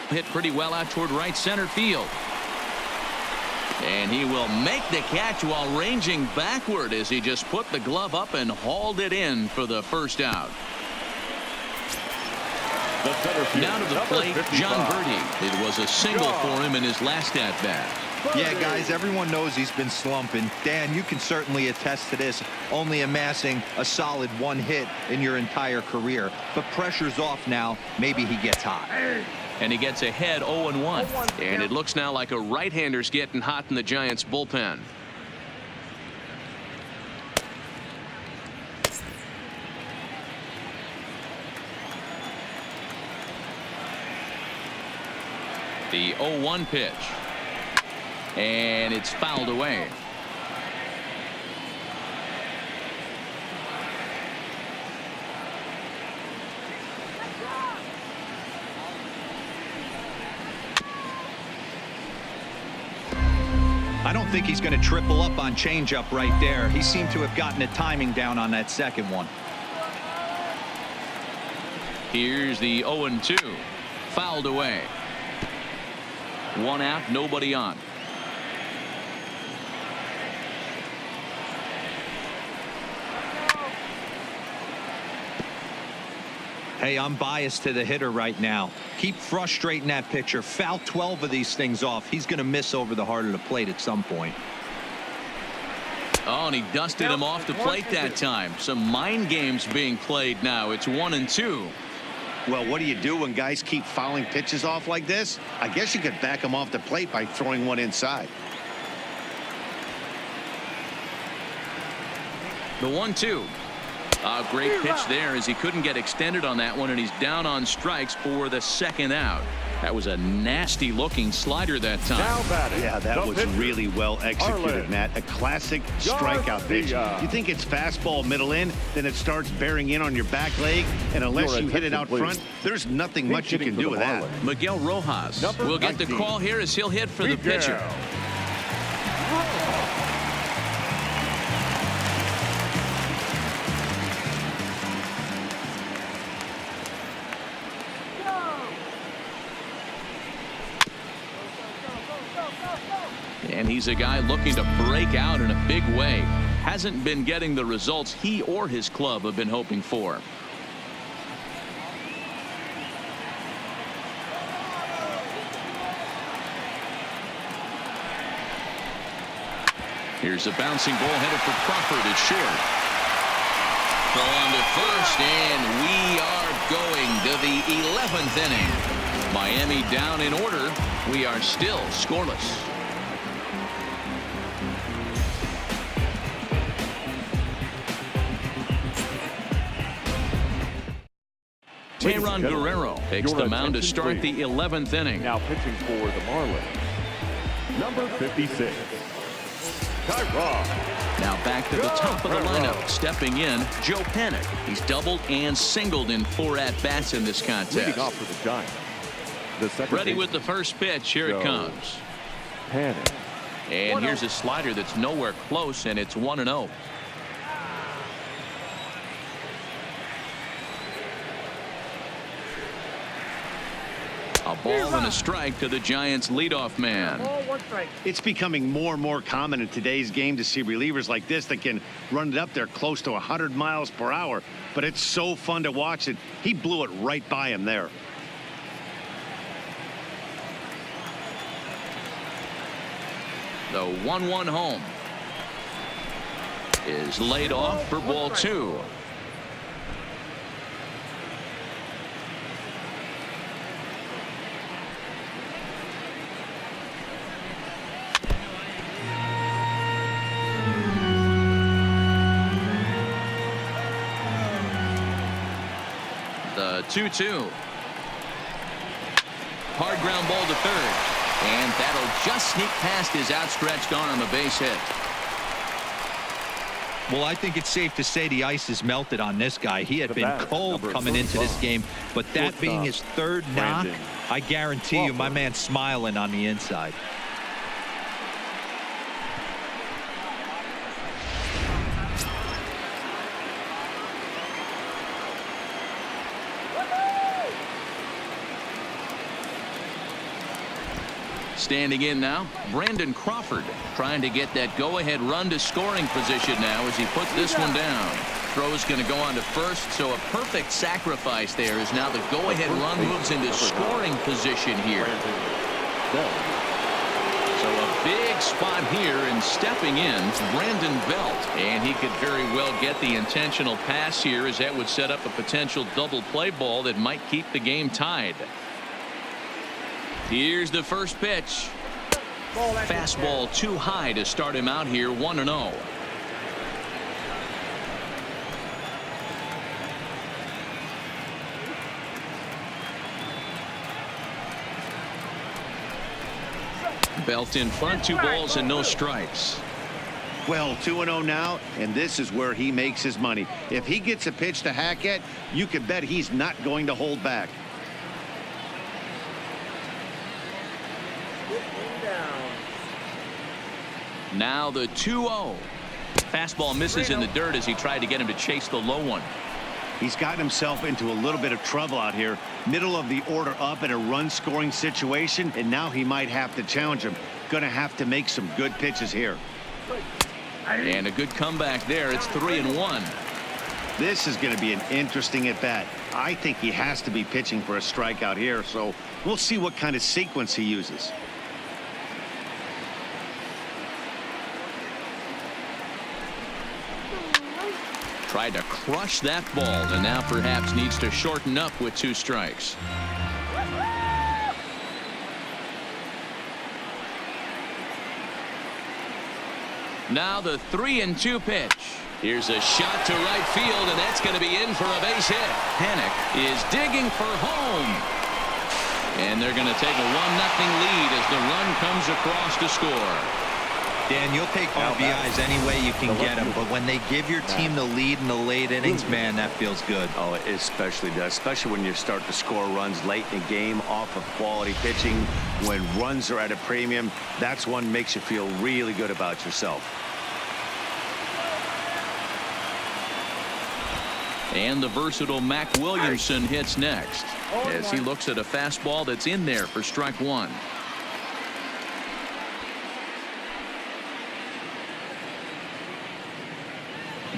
Speaker 1: Hit pretty well out toward right center field. And he will make the catch while ranging backward as he just put the glove up and hauled it in for the first out. Now to the plate, John Birdie. It was a single for him in his last at-bat.
Speaker 4: Yeah, guys, everyone knows he's been slumping. Dan, you can certainly attest to this, only amassing a solid 1 hit in your entire career. But pressure's off now. Maybe he gets hot.
Speaker 1: And he gets ahead 0-1. And it looks now like a right-hander's getting hot in the Giants bullpen. The 0-1 pitch. And it's fouled away.
Speaker 4: I don't think he's going to triple up on changeup right there. He seemed to have gotten the timing down on that second one.
Speaker 1: Here's the 0-2. Fouled away. 1 out, nobody on.
Speaker 4: Hey, I'm biased to the hitter right now. Keep frustrating that pitcher. Foul 12 of these things off. He's going to miss over the heart of the plate at some point.
Speaker 1: Oh, and he dusted him off the plate that time. Some mind games being played now. It's 1-2.
Speaker 2: Well, what do you do when guys keep fouling pitches off like this? I guess you could back them off the plate by throwing one inside.
Speaker 1: The 1-2. A great pitch there as he couldn't get extended on that one, and he's down on strikes for the second out. That was a nasty looking slider that time.
Speaker 2: Yeah, that was really well executed, Matt. A classic strikeout pitch. You think it's fastball middle in, then it starts bearing in on your back leg, and unless you hit it out front, there's nothing much you can do with that.
Speaker 1: Miguel Rojas will get the call here as he'll hit for the pitcher. And he's a guy looking to break out in a big way. Hasn't been getting the results he or his club have been hoping for. Here's a bouncing ball headed for Crawford. It's short. Throw on to first, and we are going to the 11th inning. Miami down in order. We are still scoreless. Tayron Guerrero takes the mound to start the 11th inning.
Speaker 3: Now pitching for the Marlins, number 56, Tyrod.
Speaker 1: Now back to the top of the lineup. Stepping in, Joe Panic. He's doubled and singled in 4 at-bats in this contest.
Speaker 3: Leading off for the Giants.
Speaker 1: Ready with the first pitch. Here it comes.
Speaker 3: Panic.
Speaker 1: And here's a slider that's nowhere close, and it's 1-0. A ball and a strike to the Giants leadoff man.
Speaker 2: It's becoming more and more common in today's game to see relievers like this that can run it up there close to 100 miles per hour. But it's so fun to watch it. He blew it right by him there.
Speaker 1: The 1-1 home is laid off for ball 2. The 2-2. Hard ground ball to third. And that'll just sneak past his outstretched arm on the base hit.
Speaker 4: Well, I think it's safe to say the ice is melted on this guy. He had been cold coming into this game, but that being his third knock, I guarantee you my man's smiling on the inside.
Speaker 1: Standing in now, Brandon Crawford, trying to get that go-ahead run to scoring position now as he puts this one down. Throw's going to go on to first, so a perfect sacrifice there as now the go-ahead run moves into scoring position here. So a big spot here, and stepping in, Brandon Belt. And he could very well get the intentional pass here, as that would set up a potential double play ball that might keep the game tied. Here's the first pitch. Fastball too high to start him out here, 1-0. Belt in front, 2 balls and no strikes.
Speaker 2: Well, 2-0 now, and this is where he makes his money. If he gets a pitch to hack at, you can bet he's not going to hold back.
Speaker 1: Now the 2-0. Fastball misses in the dirt as he tried to get him to chase the low one.
Speaker 2: He's gotten himself into a little bit of trouble out here. Middle of the order up in a run scoring situation, and now he might have to challenge him. Going to have to make some good pitches here.
Speaker 1: And a good comeback there. It's 3-1.
Speaker 2: This is going to be an interesting at bat. I think he has to be pitching for a strikeout here, so we'll see what kind of sequence he uses.
Speaker 1: Tried to crush that ball, and now perhaps needs to shorten up with 2 strikes. Now the 3-2 pitch. Here's a shot to right field, and that's going to be in for a base hit. Hannock is digging for home. And they're going to take a 1-0 lead as the run comes across to score.
Speaker 4: Dan, you'll take RBIs any way you can get them, but when they give your team the lead in the late innings, man, that feels good.
Speaker 2: Oh, it especially does, especially when you start to score runs late in the game off of quality pitching. When runs are at a premium, that's one makes you feel really good about yourself.
Speaker 1: And the versatile Mac Williamson hits next as he looks at a fastball that's in there for strike 1.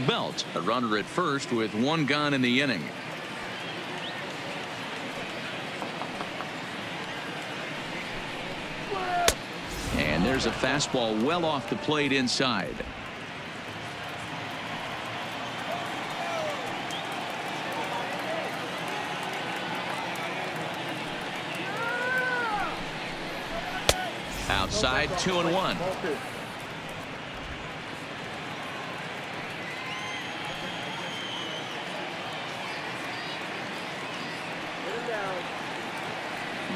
Speaker 1: Belt, a runner at first with 1 gone in the inning. And there's a fastball well off the plate inside. Outside, 2-1.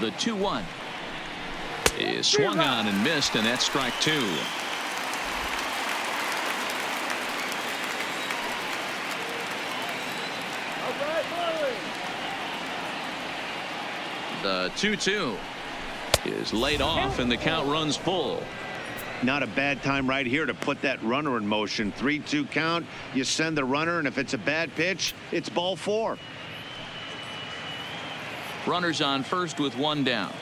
Speaker 1: The 2-1 is swung on and missed, and that's strike 2. The 2-2 is laid off, and the count runs full.
Speaker 2: Not a bad time right here to put that runner in motion. 3-2 count. You send the runner, and if it's a bad pitch, it's ball 4.
Speaker 1: Runners on first with 1 down.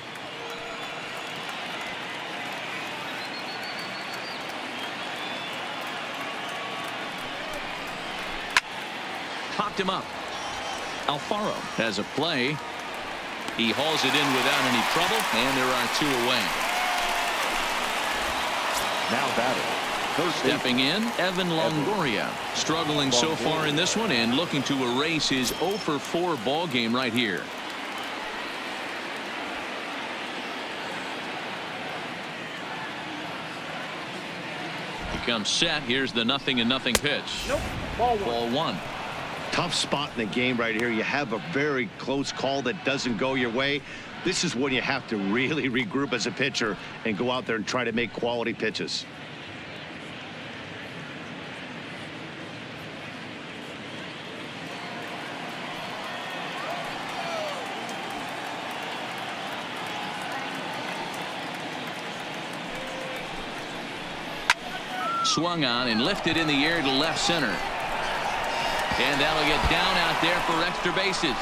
Speaker 1: Popped him up. Alfaro has a play. He hauls it in without any trouble, and there are 2 away.
Speaker 3: Now batting.
Speaker 1: Stepping in, Evan Longoria, struggling so far in this one and looking to erase his 0-for-4 ball game right here. Comes set. Here's the 0-0 pitch.
Speaker 3: Nope.
Speaker 1: Ball 1.
Speaker 2: Tough spot in the game right here. You have a very close call that doesn't go your way. This is when you have to really regroup as a pitcher and go out there and try to make quality pitches.
Speaker 1: Swung on and lifted in the air to left center. And that'll get down out there for extra bases.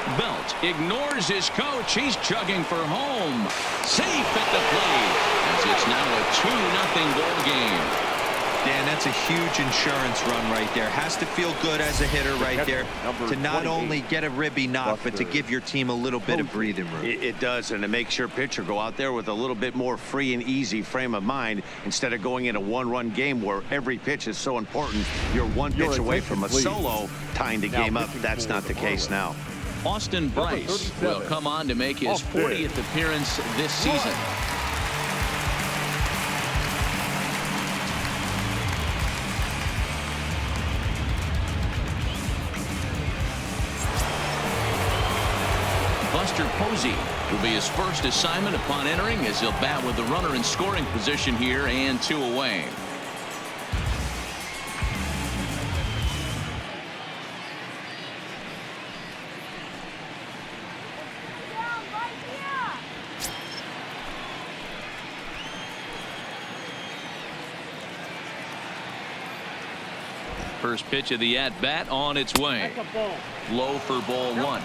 Speaker 1: Belt ignores his coach. He's chugging for home. Safe at the plate, as it's now a 2-0 ball game.
Speaker 4: Dan, that's a huge insurance run right there. Has to feel good as a hitter right there to not only get a ribby knock, but to give your team a little bit of breathing room.
Speaker 2: It does, and it makes your pitcher go out there with a little bit more free and easy frame of mind instead of going in a one-run game where every pitch is so important. You're one pitch away from a solo tying the game up. That's not the case now.
Speaker 1: Austin Bryce will come on to make his 40th appearance this season. Buster Posey will be his first assignment upon entering, as he'll bat with the runner in scoring position here and 2 away. First pitch of the at-bat on its way. Low for ball 1.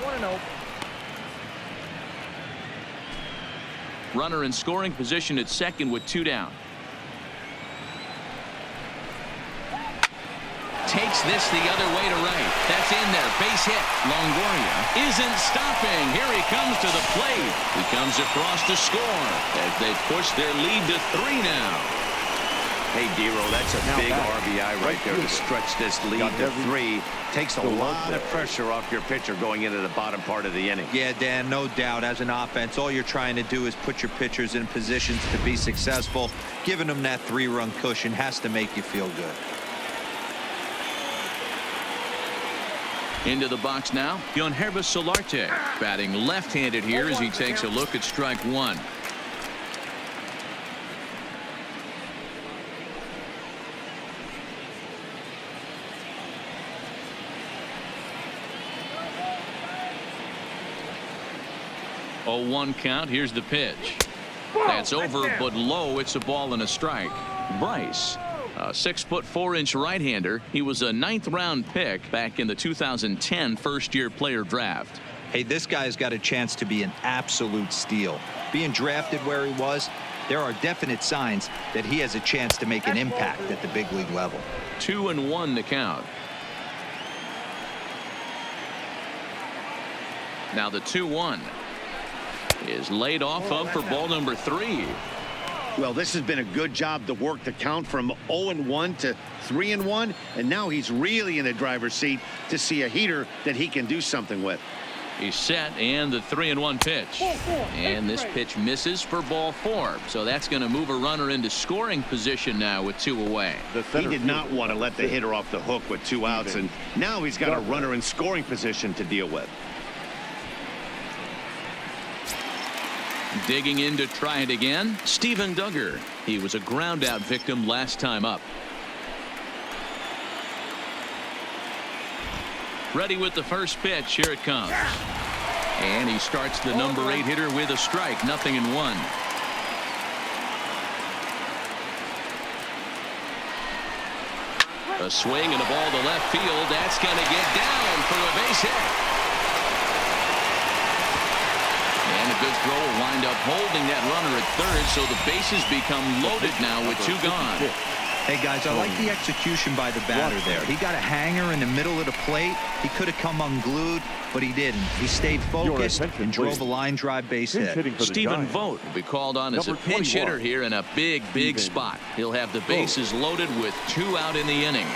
Speaker 1: Runner in scoring position at second with 2 down. Takes this the other way to right. That's in there. Base hit. Longoria isn't stopping. Here he comes to the plate. He comes across to score as they push their lead to 3 now.
Speaker 2: Hey, Dero, that's a big RBI right there to stretch this lead to 3. Takes a lot of pressure off your pitcher going into the bottom part of the inning.
Speaker 4: Yeah, Dan, no doubt. As an offense, all you're trying to do is put your pitchers in positions to be successful. Giving them that 3-run cushion has to make you feel good.
Speaker 1: Into the box now, Yonhervis Solarte, batting left-handed here as he takes a look at strike 1. A 1 count. Here's the pitch. That's over, but low. It's a ball and a strike. Bryce, a 6'4" right-hander. He was a 9th-round pick back in the 2010 first-year player draft.
Speaker 4: Hey, this guy's got a chance to be an absolute steal. Being drafted where he was, there are definite signs that he has a chance to make an impact at the big league level.
Speaker 1: 2-1 to count. Now the 2-1 is laid off of for ball number 3.
Speaker 2: Well, this has been a good job to work the count from 0-1 to 3-1, and now he's really in the driver's seat to see a heater that he can do something with.
Speaker 1: He's set, and the 3-1 pitch, and this pitch misses for ball 4, so that's going to move a runner into scoring position now with 2 away.
Speaker 2: He did not want to let the hitter off the hook with 2 outs, and now he's got a runner in scoring position to deal with.
Speaker 1: Digging in to try it again, Steven Duggar. He was a ground out victim last time up. Ready with the first pitch. Here it comes. And he starts the number 8 hitter with a strike. 0-1. A swing and a ball to left field. That's going to get down for a base hit. And a good throw will wind up holding that runner at third, so the bases become loaded now with 2 gone.
Speaker 4: Hey, guys, I like the execution by the batter there. He got a hanger in the middle of the plate. He could have come unglued, but he didn't. He stayed focused and drove a line drive base hit.
Speaker 1: Stephen Vogt will be called on as a pinch hitter here in a big spot. He'll have the bases loaded with 2 out in the inning.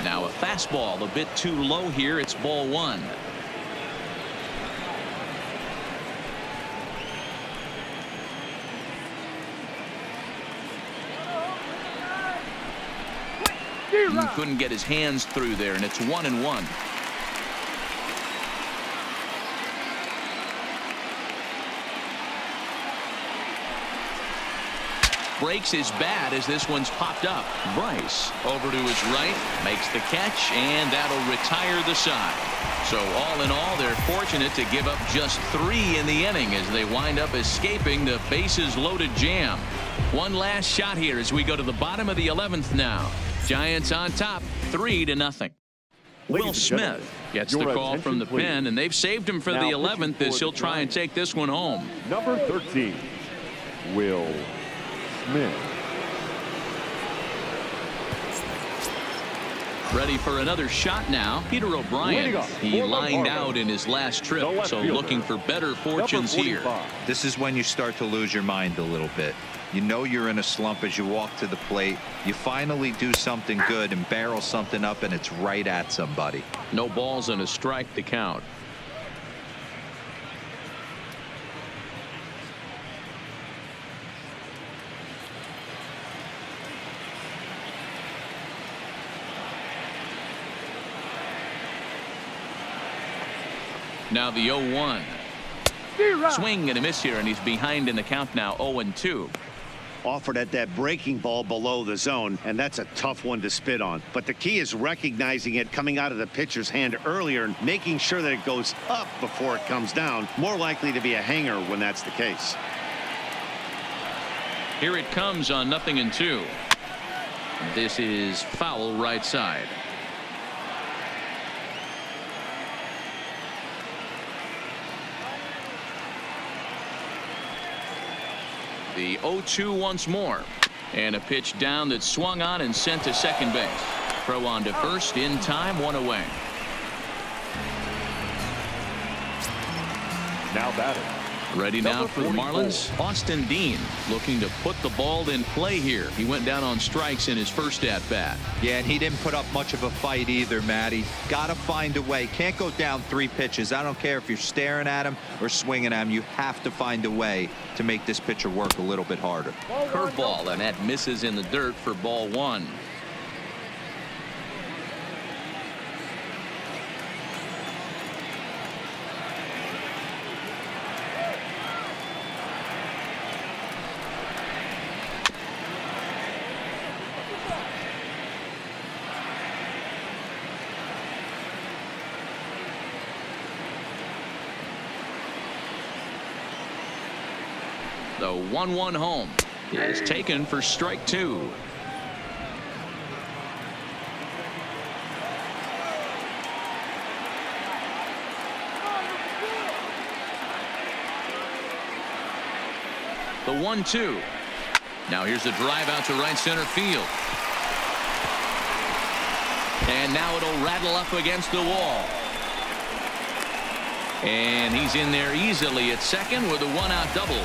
Speaker 1: Now a fastball a bit too low here. It's ball 1. He couldn't get his hands through there, and it's 1-1. Breaks his bat as this one's popped up. Bryce over to his right, makes the catch, and that'll retire the side. So all in all, they're fortunate to give up just 3 in the inning as they wind up escaping the bases loaded jam. One last shot here as we go to the bottom of the 11th now. Giants on top, 3-0. Will Smith gets the call from the pen, and they've saved him for the 11th as he'll try and take this one home.
Speaker 3: Number 13, Will Smith.
Speaker 1: Ready for another shot now. Peter O'Brien. He lined out in his last trip, so looking for better fortunes here.
Speaker 4: This is when you start to lose your mind a little bit. You know you're in a slump as you walk to the plate. You finally do something good and barrel something up, and it's right at somebody.
Speaker 1: No balls and a strike to count. Now the 0-1. Swing and a miss here, and he's behind in the count now, 0-2.
Speaker 2: Offered at that breaking ball below the zone, and that's a tough one to spit on. But the key is recognizing it coming out of the pitcher's hand earlier and making sure that it goes up before it comes down. More likely to be a hanger when that's the case.
Speaker 1: Here it comes on 0-2. This is foul right side. The 0-2 once more, and a pitch down that swung on and sent to second base. Throw on to first in time, one away.
Speaker 3: Now batting.
Speaker 1: Ready now for the Marlins. Austin Dean looking to put the ball in play here. He went down on strikes in his first at bat.
Speaker 4: Yeah, and he didn't put up much of a fight either, Matty. Got to find a way. Can't go down 3 pitches. I don't care if you're staring at him or swinging at him. You have to find a way to make this pitcher work a little bit harder.
Speaker 1: Curveball, and that misses in the dirt for ball 1. The 1-1 home is taken for strike 2. The 1-2. Now here's a drive out to right center field. And now it'll rattle up against the wall. And he's in there easily at second with a 1-out double.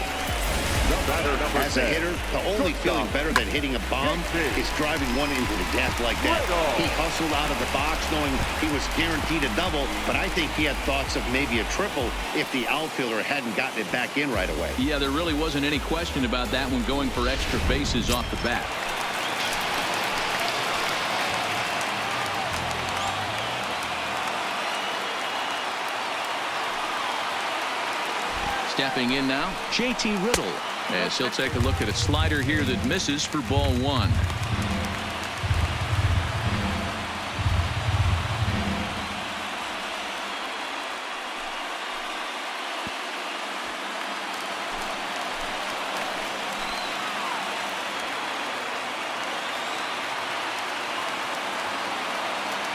Speaker 2: As a hitter, the only feeling better than hitting a bomb is driving one into the deck like that. He hustled out of the box knowing he was guaranteed a double, but I think he had thoughts of maybe a triple if the outfielder hadn't gotten it back in right away.
Speaker 1: Yeah, there really wasn't any question about that one, going for extra bases off the bat. Stepping in now, JT Riddle, as he'll take a look at a slider here that misses for ball 1.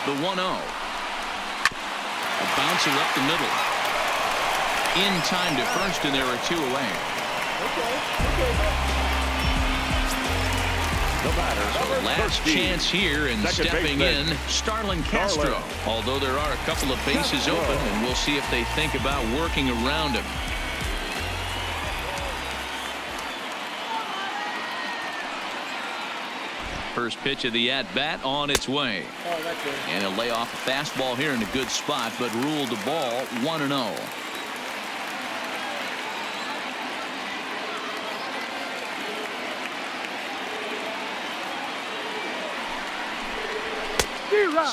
Speaker 1: The 1-0. A bouncer up the middle. In time to first, and there are 2 away. So last chance here, and stepping in, Starlin Castro. Although there are a couple of bases open, and we'll see if they think about working around him. First pitch of the at-bat on its way. And he'll lay off a fastball here in a good spot, but ruled the ball 1-0.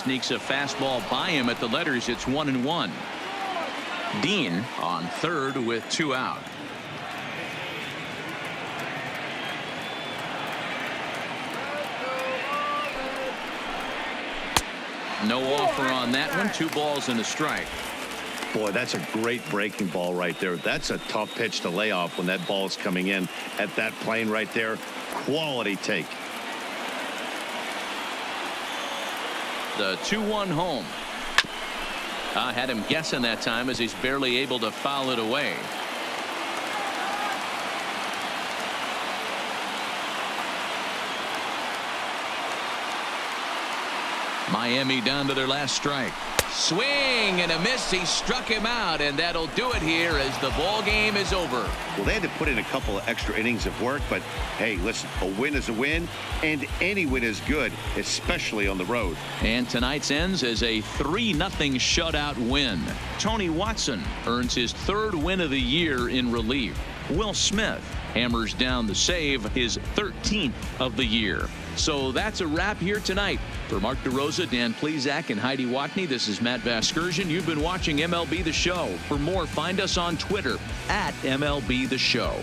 Speaker 1: Sneaks a fastball by him at the letters. It's 1-1. Dean on third with 2 out. No offer on that one. 2 balls and a strike.
Speaker 2: Boy, that's a great breaking ball right there. That's a tough pitch to lay off when that ball is coming in at that plane right there. quality take.
Speaker 1: The 2-1 home. I had him guessing that time as he's barely able to foul it away. Miami down to their last strike. Swing and a miss. He struck him out, and that'll do it here as the ball game is over.
Speaker 2: Well, they had to put in a couple of extra innings of work, but hey, listen, a win is a win, and any win is good, especially on the road.
Speaker 1: And tonight's ends as a 3-0 shutout win. Tony Watson earns his 3rd win of the year in relief. Will Smith hammers down the save, his 13th of the year. So that's a wrap here tonight. For Mark DeRosa, Dan Plesac, and Heidi Watney, this is Matt Vasgersian. You've been watching MLB The Show. For more, find us on Twitter @MLB The Show.